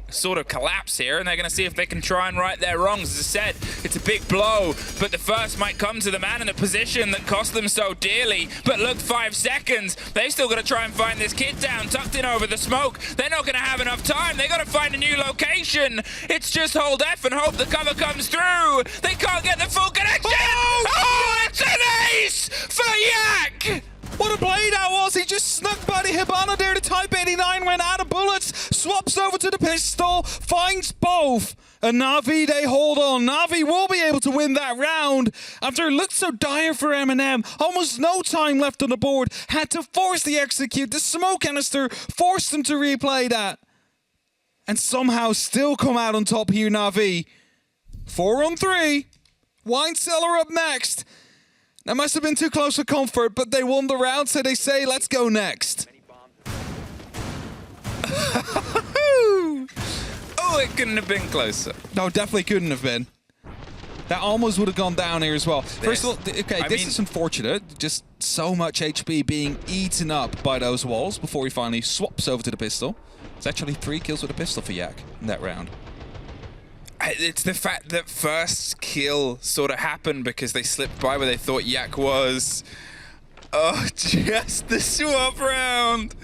sort of collapse here, and they're going to see if they can try and right their wrongs. As I said, it's a big blow, but the first might come to the man in the position that cost them so dearly. But look, 5 seconds. They've still got to try and find this kid down, tucked in over the smoke. They're not going to have enough time. They got to find a new location. It's just hold F and hope the cover comes through. They can't get the full connection. Oh, it's an ace for Yak!
What a play that was! He just snuck by the Hibana there. The Type 89 went out of bullets, swaps over to the pistol, finds both. And Na'Vi, they hold on. Na'Vi will be able to win that round after it looked so dire for MNM. Almost no time left on the board. Had to force the execute. The smoke canister forced them to replay that. And somehow still come out on top here, Na'Vi. 4 on 3. Wine Cellar up next. That must have been too close for comfort, but they won the round, so they say, let's go next.
Oh, Oh, it couldn't have been closer.
No, definitely couldn't have been. That almost would have gone down here as well. First of all, okay, this is unfortunate. Just so much HP being eaten up by those walls before he finally swaps over to the pistol. It's actually 3 kills with a pistol for Yak in that round.
It's the fact that first kill sort of happened because they slipped by where they thought Yak was. Oh, just the swap round.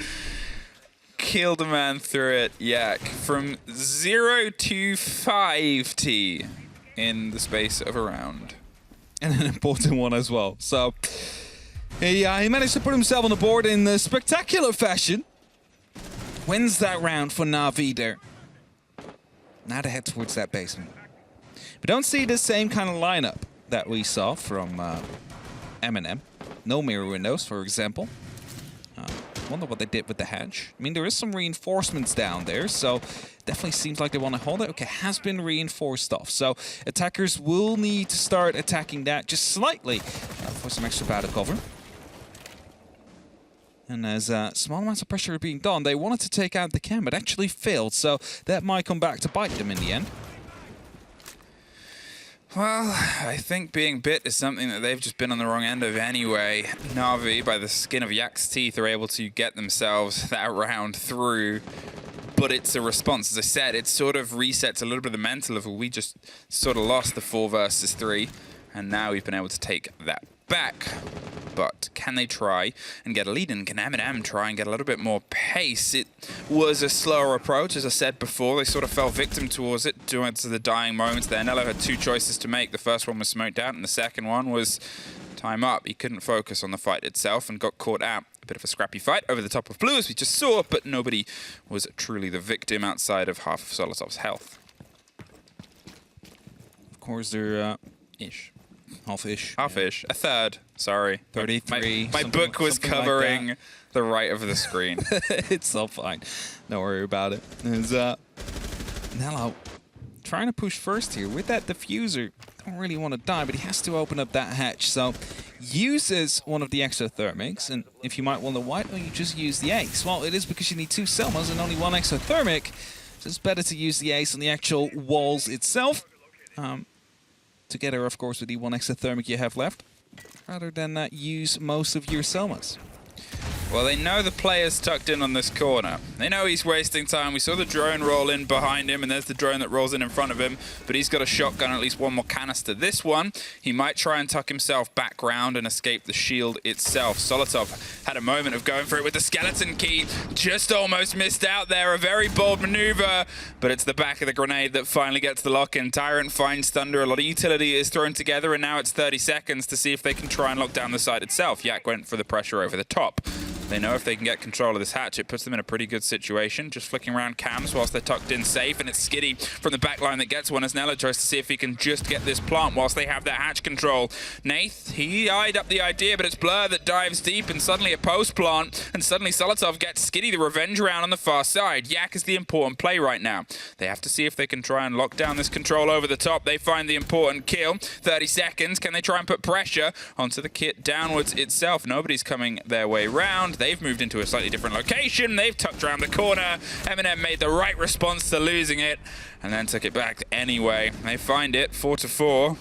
Killed a man through it, Yak. From 0 to 5T in the space of a round.
And an important one as well. So he managed to put himself on the board in a spectacular fashion. Wins that round for Na'Vi there. Now to head towards that basement. We don't see the same kind of lineup that we saw from MNM. No mirror windows, for example. Wonder what they did with the hatch. I mean, there is some reinforcements down there, so definitely seems like they want to hold it. Okay, has been reinforced off, so attackers will need to start attacking that just slightly for some extra battle cover. And as small amounts of pressure are being done, they wanted to take out the cam, but actually failed, so that might come back to bite them in the end.
Well, I think being bit is something that they've just been on the wrong end of anyway. Na'Vi, by the skin of Yak's teeth, are able to get themselves that round through. But it's a response. As I said, it sort of resets a little bit of the mental of we just sort of lost the 4 versus 3. And now we've been able to take that back. But can they try and get a lead in? Can MNM try and get a little bit more pace? It was a slower approach, as I said before. They sort of fell victim towards it, towards the dying moments there. Nello had 2 choices to make. The first one was smoked out, and the second one was time up. He couldn't focus on the fight itself and got caught out. A bit of a scrappy fight over the top of blue, as we just saw, but nobody was truly the victim outside of half of Solotov's health.
Of course, they're ish. Half-ish.
Half-ish. A third. Sorry.
33.
My book was covering like the right of the screen.
It's all fine. Don't worry about it. There's Nello trying to push first here with that diffuser. Don't really want to die, but he has to open up that hatch. So uses one of the exothermics, and if you might wonder why don't you just use the ace? Well, it is because you need 2 Selmas and only 1 exothermic. So it's better to use the ace on the actual walls itself. Together, of course, with the 1 exothermic you have left, rather than use most of your Selmas.
Well, they know the player's tucked in on this corner. They know he's wasting time. We saw the drone roll in behind him, and there's the drone that rolls in front of him, but he's got a shotgun, at least 1 more canister. This one, he might try and tuck himself back round and escape the shield itself. Solotov had a moment of going for it with the skeleton key. Just almost missed out there. A very bold maneuver, but it's the back of the grenade that finally gets the lock-in. Tyrant finds Thunder. A lot of utility is thrown together, and now it's 30 seconds to see if they can try and lock down the site itself. Yak went for the pressure over the top. They know if they can get control of this hatch, it puts them in a pretty good situation. Just flicking around cams whilst they're tucked in safe, and it's Skiddy from the back line that gets one as Nella tries to see if he can just get this plant whilst they have that hatch control. Nath, he eyed up the idea, but it's Blur that dives deep, and suddenly a post plant, and suddenly Solotov gets Skiddy the revenge round on the far side. Yak is the important play right now. They have to see if they can try and lock down this control over the top. They find the important kill. 30 seconds. Can they try and put pressure onto the kit downwards itself? Nobody's coming their way round. They've moved into a slightly different location. They've tucked around the corner. MNM made the right response to losing it and then took it back anyway. They find it 4-4.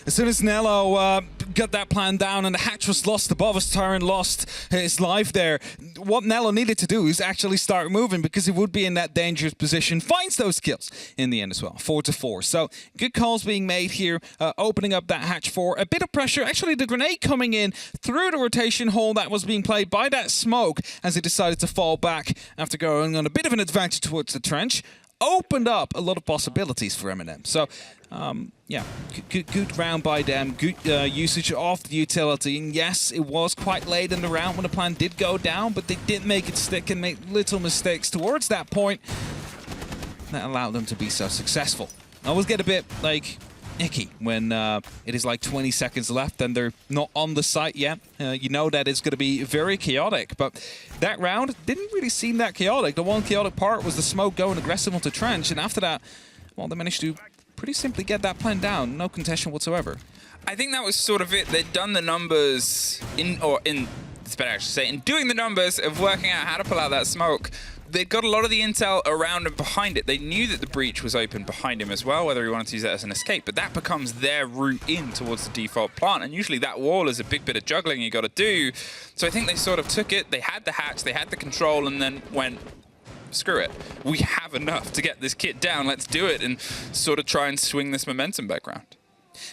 As soon as Nello got that plan down and the hatch was lost above us, Tyrant lost his life there. What Nello needed to do is actually start moving because he would be in that dangerous position. Finds those kills in the end as well. 4-4. So good calls being made here, opening up that hatch for a bit of pressure. Actually, the grenade coming in through the rotation hole that was being played by that smoke as he decided to fall back after going on a bit of an advantage towards the trench. Opened up a lot of possibilities for MNM. So, yeah, good round by them. Good usage of the utility. And yes, it was quite late in the round when the plan did go down, but they did make it stick and make little mistakes towards that point that allowed them to be so successful. I always get a bit, like, icky when it is like 20 seconds left and they're not on the site yet. You know that it's going to be very chaotic, but that round didn't really seem that chaotic. The one chaotic part was the smoke going aggressive onto trench, and after that, well, they managed to pretty simply get that plan down. No contention whatsoever.
I think that was sort of it. They'd done the numbers it's better actually say, in doing the numbers of working out how to pull out that smoke. they'd got a lot of the intel around and behind it. They knew that the breach was open behind him as well, whether he wanted to use that as an escape, but that becomes their route in towards the default plant, and usually that wall is a big bit of juggling you got to do. So I think they sort of took it, they had the hatch, they had the control, and then went, screw it. We have enough to get this kit down, let's do it, and sort of try and swing this momentum back around.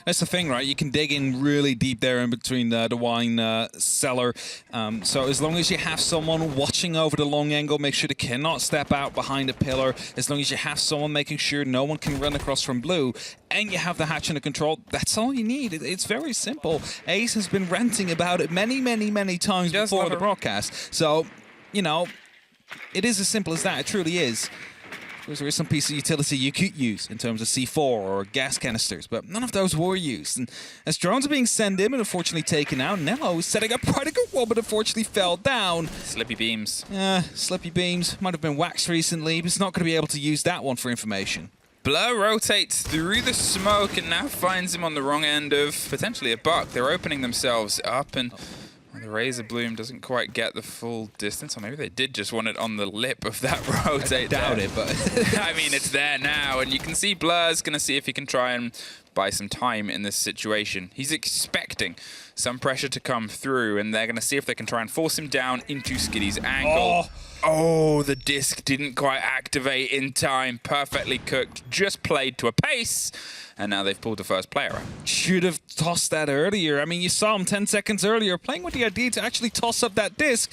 That's the thing, right? You can dig in really deep there in between the wine cellar. So as long as you have someone watching over the long angle, make sure they cannot step out behind a pillar. As long as you have someone making sure no one can run across from blue, and you have the hatch under control, that's all you need. It's very simple. Ace has been ranting about it many, many, many times before the broadcast. So, you know, it is as simple as that. It truly is. There is some piece of utility you could use in terms of C4 or gas canisters, but none of those were used. And as drones are being sent in and unfortunately taken out, Nello is setting up quite a good one, but unfortunately fell down.
Slippy beams.
Slippy beams. Might have been waxed recently, but it's not going to be able to use that one for information.
Blur rotates through the smoke and now finds him on the wrong end of potentially a buck. They're opening themselves up, and the Razor Bloom doesn't quite get the full distance, or maybe they did just want it on the lip of that rotate.
I doubt it, but
I mean, it's there now, and you can see Blur's going to see if he can try and buy some time in this situation. He's expecting some pressure to come through, and they're going to see if they can try and force him down into Skiddy's angle. Oh, the disc didn't quite activate in time. Perfectly cooked, just played to a pace, and now they've pulled the first player out.
Should have tossed that earlier. I mean, you saw him 10 seconds earlier playing with the idea to actually toss up that disc.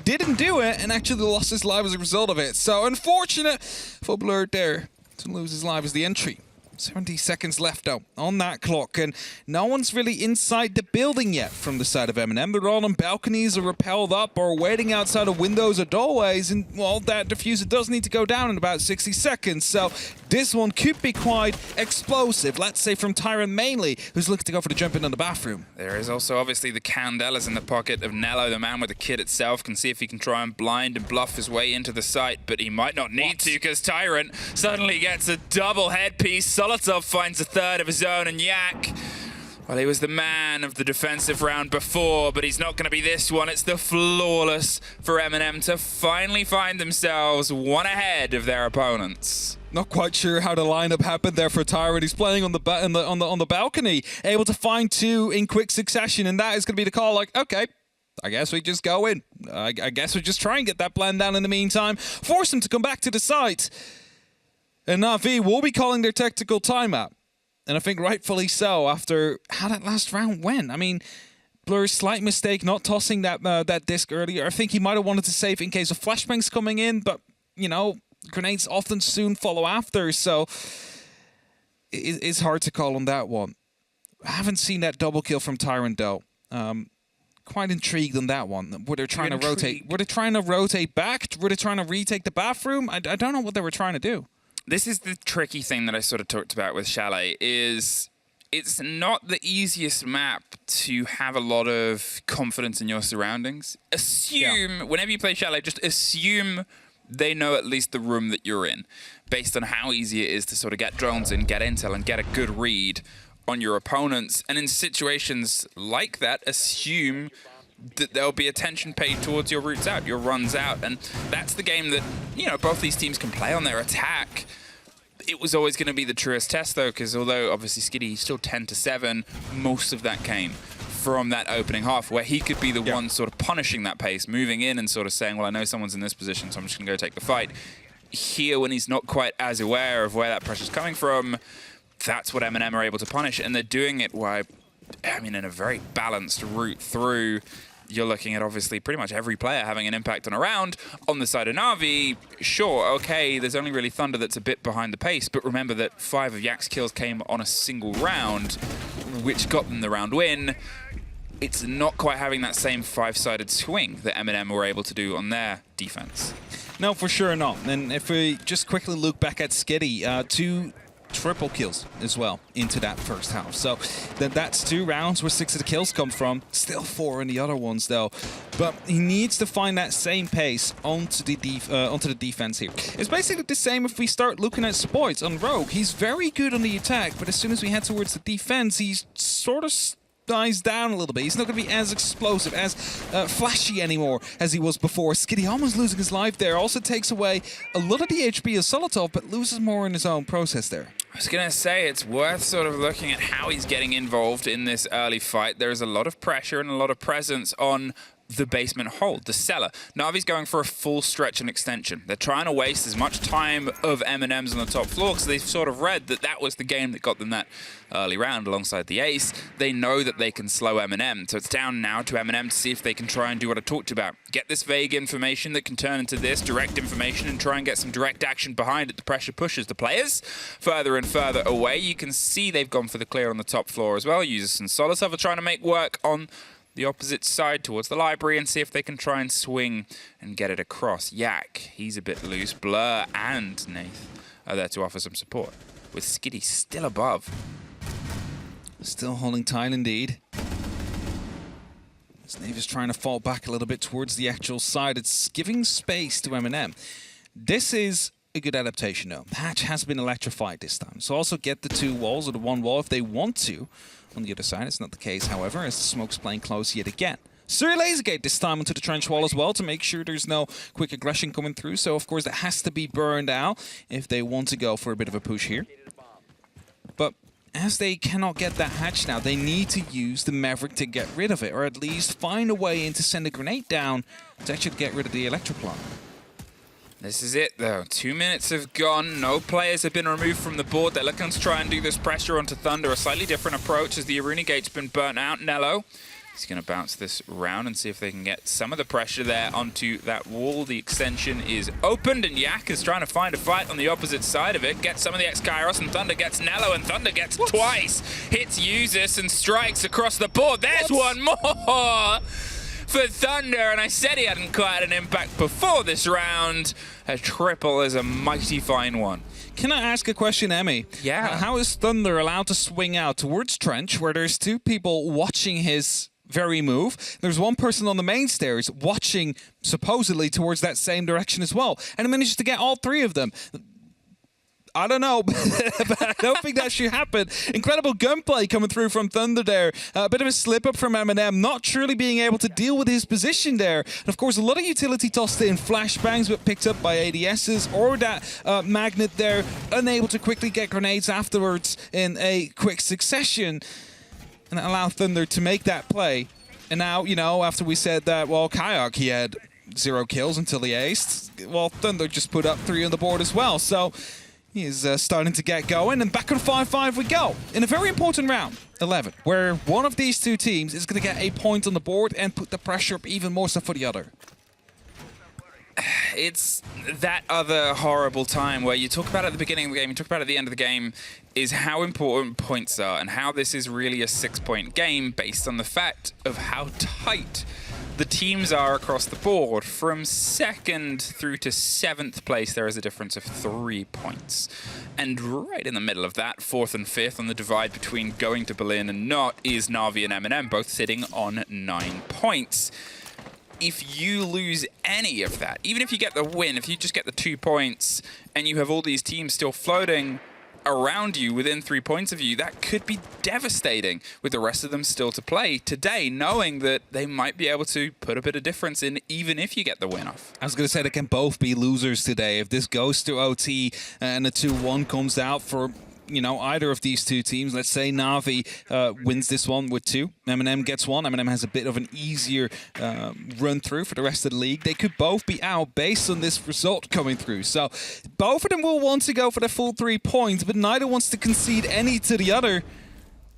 Didn't do it, and actually lost his life as a result of it. So unfortunate for Blur there to lose his life as the entry. 70 seconds left, though, on that clock, and no one's really inside the building yet from the side of MNM. They're all on balconies or rappelled up or waiting outside of windows or doorways, and, well, that diffuser does need to go down in about 60 seconds, so this one could be quite explosive, let's say from Tyron mainly, who's looking to go for the jump in on the bathroom.
There is also obviously the Candelas in the pocket of Nello, the man with the kit itself, can see if he can try and blind and bluff his way into the site, but he might not need to, because Tyrant suddenly gets a double headpiece. Solotov finds a third of his own, and Yak, well, he was the man of the defensive round before, but he's not going to be this one. It's the flawless for MNM to finally find themselves one ahead of their opponents.
Not quite sure how the lineup happened there for Tyrant. He's playing on the balcony, able to find two in quick succession, and that is going to be the call. Like, okay, I guess we just go in. I guess we just try and get that plan down in the meantime. Force them to come back to the site. And Na'Vi will be calling their tactical timeout. And I think rightfully so after how that last round went. I mean, Blur's slight mistake not tossing that disc earlier. I think he might have wanted to save in case of flashbangs coming in, but, you know, grenades often soon follow after, so it's hard to call on that one. I haven't seen that double kill from Tyrant, though. Quite intrigued on that one. Were they trying to rotate? Were they trying to rotate back? Were they trying to retake the bathroom? I don't know what they were trying to do.
This is the tricky thing that I sort of talked about with Chalet, is it's not the easiest map to have a lot of confidence in your surroundings. Assume, whenever you play Chalet, just assume they know at least the room that you're in, based on how easy it is to sort of get drones in, get intel, and get a good read on your opponents. And in situations like that, assume that there'll be attention paid towards your routes out, your runs out. And that's the game that, you know, both these teams can play on their attack. It was always going to be the truest test, though, because although obviously Skiddy is still 10-7, most of that came from that opening half, where he could be the one sort of punishing that pace, moving in and sort of saying, well, I know someone's in this position, so I'm just going to go take the fight. Here, when he's not quite as aware of where that pressure's coming from, that's what MNM are able to punish, and they're doing it in a very balanced route through. You're looking at obviously pretty much every player having an impact on a round. On the side of Na'Vi, sure, okay, there's only really Thunder that's a bit behind the pace, but remember that 5 of Yak's kills came on a single round, which got them the round win. It's not quite having that same 5-sided swing that MNM were able to do on their defense.
No, for sure not. And if we just quickly look back at Skiddy, 2 triple kills as well into that first half. So that's 2 rounds where 6 of the kills come from. Still 4 in the other ones, though. But he needs to find that same pace onto the defense here. It's basically the same if we start looking at Spoits on Rogue. He's very good on the attack, but as soon as we head towards the defense, he's sort of dies down a little bit. He's not going to be as explosive, as flashy anymore as he was before. Skitty almost losing his life there. Also takes away a lot of the HP of Solotov, but loses more in his own process there.
I was going to say, it's worth sort of looking at how he's getting involved in this early fight. There is a lot of pressure and a lot of presence on the basement hold, the cellar. Na'Vi's going for a full stretch and extension. They're trying to waste as much time of MNMs on the top floor because they've sort of read that that was the game that got them that early round alongside the ace. They know that they can slow MNM, so it's down now to MNM to see if they can try and do what I talked about. Get this vague information that can turn into this direct information and try and get some direct action behind it. The pressure pushes the players further and further away. You can see they've gone for the clear on the top floor as well. Users and Solotov are trying to make work on the opposite side towards the library and see if they can try and swing and get it across. Yak, he's a bit loose. Blur and Nath are there to offer some support, with Skitty still above.
Still holding tight indeed. As Nath is trying to fall back a little bit towards the actual side. It's giving space to MNM. This is a good adaptation though. The hatch has been electrified this time, so also get the two walls or the one wall if they want to. On the other side, it's not the case, however, as the smoke's playing close yet again. Surrey laser gate this time onto the trench wall as well to make sure there's no quick aggression coming through. So, of course, that has to be burned out if they want to go for a bit of a push here. But as they cannot get that hatch now, they need to use the Maverick to get rid of it, or at least find a way in to send a grenade down to actually get rid of the Electroplant.
This is it, though. 2 minutes have gone. No players have been removed from the board. They're looking to try and do this pressure onto Thunder. A slightly different approach as the Aruna Gate's been burnt out. Nello, he's going to bounce this round and see if they can get some of the pressure there onto that wall. The extension is opened, and Yak is trying to find a fight on the opposite side of it. Gets some of the X-Kairos, and Thunder gets Nello, and Thunder gets twice. Hits Usus and strikes across the board. There's one more for Thunder, and I said he hadn't quite had an impact before this round. A triple is a mighty fine one.
Can I ask a question, Emmy?
Yeah.
How is Thunder allowed to swing out towards Trench, where there's two people watching his very move? There's one person on the main stairs watching, supposedly, towards that same direction as well, and he manages to get all three of them. I don't know, but I don't think that should happen. Incredible gunplay coming through from Thunder there. A bit of a slip-up from MNM, not truly being able to deal with his position there. And of course, a lot of utility tossed in. Flashbangs, but picked up by ADSs, or that magnet there, unable to quickly get grenades afterwards in a quick succession. And that allowed Thunder to make that play. And now, you know, after we said that, well, Kayak, he had 0 kills until he aced. Well, Thunder just put up 3 on the board as well. So he is starting to get going, and back on 5-5 we go. In a very important round, 11, where one of these two teams is going to get a point on the board and put the pressure up even more so for the other.
It's that other horrible time where you talk about at the beginning of the game, you talk about at the end of the game, is how important points are and how this is really a 6-point game based on the fact of how tight the teams are across the board. From 2nd through to 7th place, there is a difference of 3 points. And right in the middle of that, 4th and 5th on the divide between going to Berlin and not, is Na'Vi and MNM, both sitting on 9 points. If you lose any of that, even if you get the win, if you just get the 2 points, and you have all these teams still floating around you within 3 points of you, that could be devastating with the rest of them still to play today, knowing that they might be able to put a bit of difference in even if you get the win off.
I was going to say they can both be losers today. If this goes to OT and a 2-1 comes out for, you know, either of these two teams, let's say Na'Vi wins this one with 2, MNM gets 1. MNM has a bit of an easier run through for the rest of the league. They could both be out based on this result coming through. So both of them will want to go for the full 3 points, but neither wants to concede any to the other,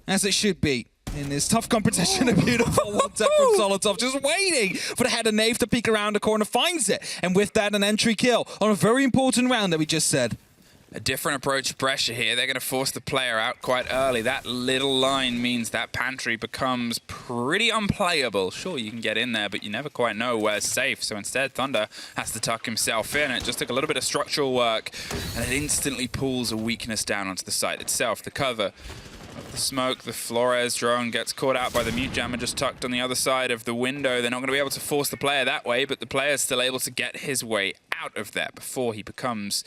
as it should be. In this tough competition, a beautiful one-tap from Solotov, just waiting for the head of Nave to peek around the corner, finds it. And with that, an entry kill on a very important round that we just said.
A different approach to pressure here. They're going to force the player out quite early. That little line means that pantry becomes pretty unplayable. Sure, you can get in there, but you never quite know where's safe. So instead, Thunder has to tuck himself in. It just took a little bit of structural work, and it instantly pulls a weakness down onto the site itself. The cover of the smoke, the Flores drone gets caught out by the mute jammer just tucked on the other side of the window. They're not going to be able to force the player that way, but the player's still able to get his way out of there before he becomes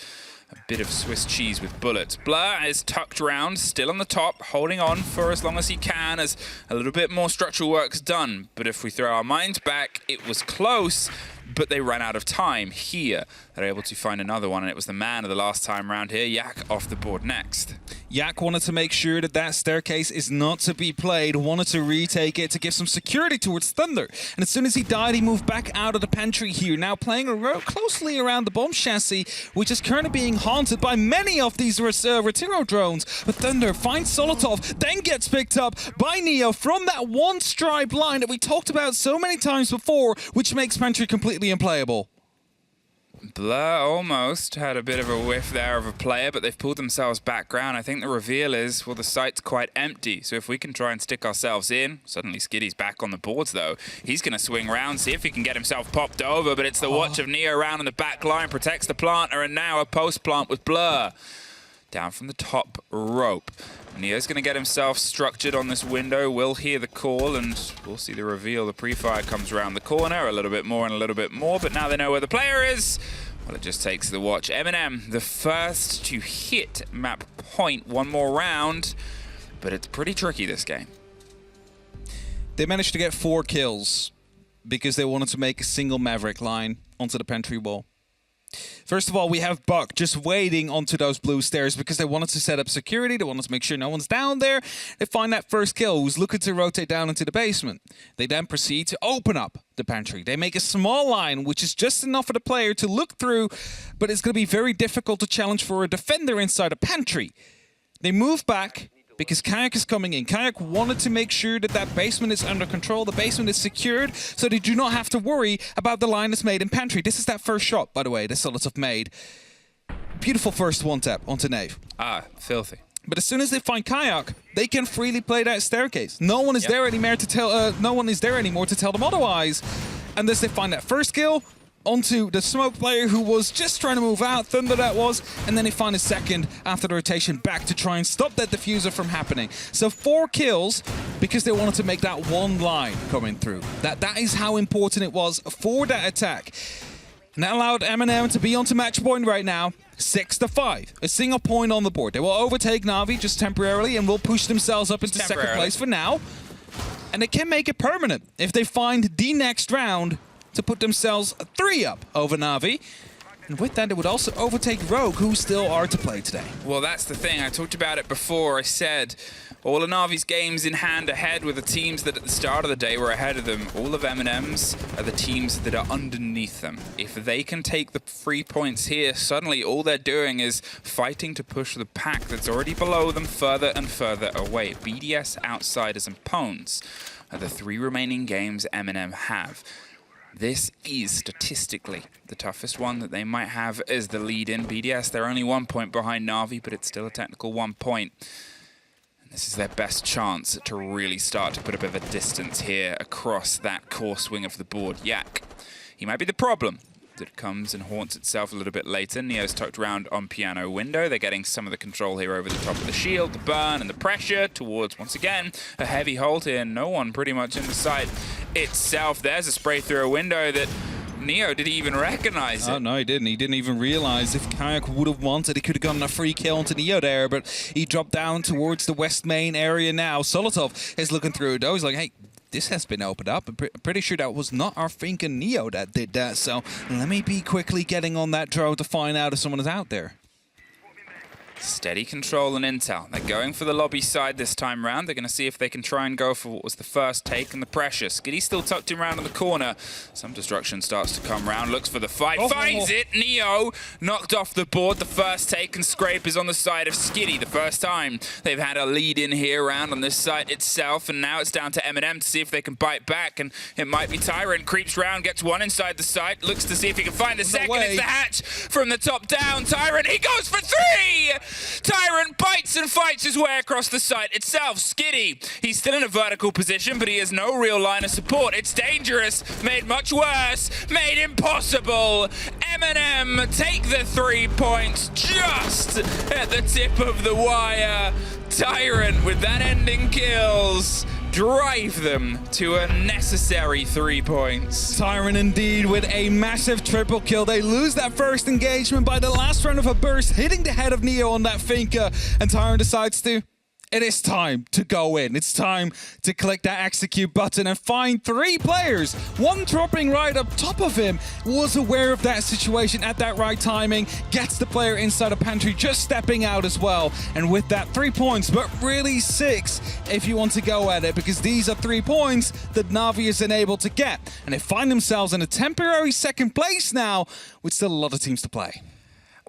a bit of Swiss cheese with bullets. Blur is tucked round, still on the top, holding on for as long as he can as a little bit more structural work's done. But if we throw our minds back, it was close, but they ran out of time. Here, they're able to find another one, and it was the man of the last time round here. Yak off the board next.
Yak wanted to make sure that that staircase is not to be played, wanted to retake it to give some security towards Thunder. And as soon as he died, he moved back out of the pantry here, now playing closely around the bomb chassis, which is currently being haunted by many of these Retiro drones. But Thunder finds Solotov, then gets picked up by Neo from that one stripe line that we talked about so many times before, which makes pantry completely unplayable.
Blur almost had a bit of a whiff there of a player, but they've pulled themselves back round. I think the reveal is, well, the site's quite empty, so if we can try and stick ourselves in, suddenly Skiddy's back on the boards, though. He's going to swing round, see if he can get himself popped over, but it's the watch of Neo round in the back line, protects the planter, and now a post-plant with Blur. Down from the top rope. Neo's going to get himself structured on this window. We'll hear the call, and we'll see the reveal. The pre-fire comes around the corner, a little bit more and a little bit more, but now they know where the player is. Well, it just takes the watch. MNM, the first to hit map point. One more round, but it's pretty tricky, this game.
They managed to get 4 kills because they wanted to make a single Maverick line onto the pantry wall. First of all, we have Buck just waiting onto those blue stairs because they wanted to set up security. They wanted to make sure no one's down there. They find that first kill who's looking to rotate down into the basement. They then proceed to open up the pantry. They make a small line, which is just enough for the player to look through, but it's going to be very difficult to challenge for a defender inside a pantry. They move back because Kayak is coming in. Kayak wanted to make sure that that basement is under control, the basement is secured, so they do not have to worry about the line that's made in pantry. This is that first shot, by the way, that Solotov made. Beautiful first one tap onto Nave.
Ah, filthy.
But as soon as they find Kayak, they can freely play that staircase. No one is there anymore to tell. No one is there anymore to tell them otherwise. Unless they find that first kill onto the smoke player who was just trying to move out, Thunder that was, and then they find a second after the rotation back to try and stop that diffuser from happening. So 4 kills because they wanted to make that one line coming through. That is how important it was for that attack. And that allowed MNM to be onto match point right now. 6-5, a single point on the board. They will overtake Na'Vi just temporarily and will push themselves up into second place for now. And they can make it permanent if they find the next round to put themselves 3 up over Na'Vi. And with that, it would also overtake Rogue, who still are to play today.
Well, that's the thing. I talked about it before. I said all of Na'Vi's games in hand ahead with the teams that at the start of the day were ahead of them. All of MNM's are the teams that are underneath them. If they can take the 3 points here, suddenly all they're doing is fighting to push the pack that's already below them further and further away. BDS, Outsiders, and Pones are the 3 remaining games MNM have. This is statistically the toughest one that they might have as the lead-in. BDS, they're only 1 point behind Na'Vi, but it's still a technical 1 point. And this is their best chance to really start to put a bit of a distance here across that core swing of the board. Yak, he might be the problem that comes and haunts itself a little bit later. Neo's tucked around on piano window. They're getting some of the control here over the top of the shield, the burn and the pressure towards, once again, a heavy hold here. No one pretty much in the site itself. There's a spray through a window that Neo didn't even recognize it.
Oh, no, he didn't. He didn't even realize if Kayak would have wanted, he could have gotten a free kill onto Neo there, but he dropped down towards the west main area now. Solotov is looking through it, though. He's like, hey, this has been opened up. I'm pretty sure that was not our thinking Neo that did that, so let me be quickly getting on that drone to find out if someone is out there.
Steady control and intel. They're going for the lobby side this time round. They're going to see if they can try and go for what was the first take and the pressure. Skiddy's still tucked him around in the corner. Some destruction starts to come round. Looks for the fight. Finds it. Neo knocked off the board. The first take and scrape is on the side of Skiddy. The first time they've had a lead in here around on this site itself. And now it's down to MNM to see if they can bite back. And it might be Tyrant. Creeps round, gets one inside the site. Looks to see if he can find the second. It's the hatch from the top down. Tyrant, he goes for 3! Tyrant bites and fights his way across the site itself. Skiddy, he's still in a vertical position, but he has no real line of support. It's dangerous, made much worse, made impossible. MNM take the 3 points just at the tip of the wire. Tyrant with that ending kills. drive them to a necessary 3 points.
Tyrant indeed with a massive triple kill. They lose that first engagement by the last round of a burst, hitting the head of Neo on that Finca, and Tyrant decides to... It is time to go in. It's time to click that execute button and find 3 players. One dropping right up top of him, was aware of that situation at that right timing, gets the player inside a pantry, just stepping out as well. And with that 3 points, but really 6 if you want to go at it, because these are 3 points that Na'Vi is unable to get. And they find themselves in a temporary second place now, with still a lot of teams to play.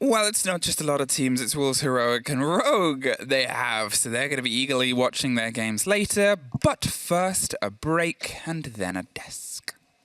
Well, it's not just a lot of teams, it's Wolves, Heroic and Rogue they have, so they're going to be eagerly watching their games later. But first, a break and then a desk.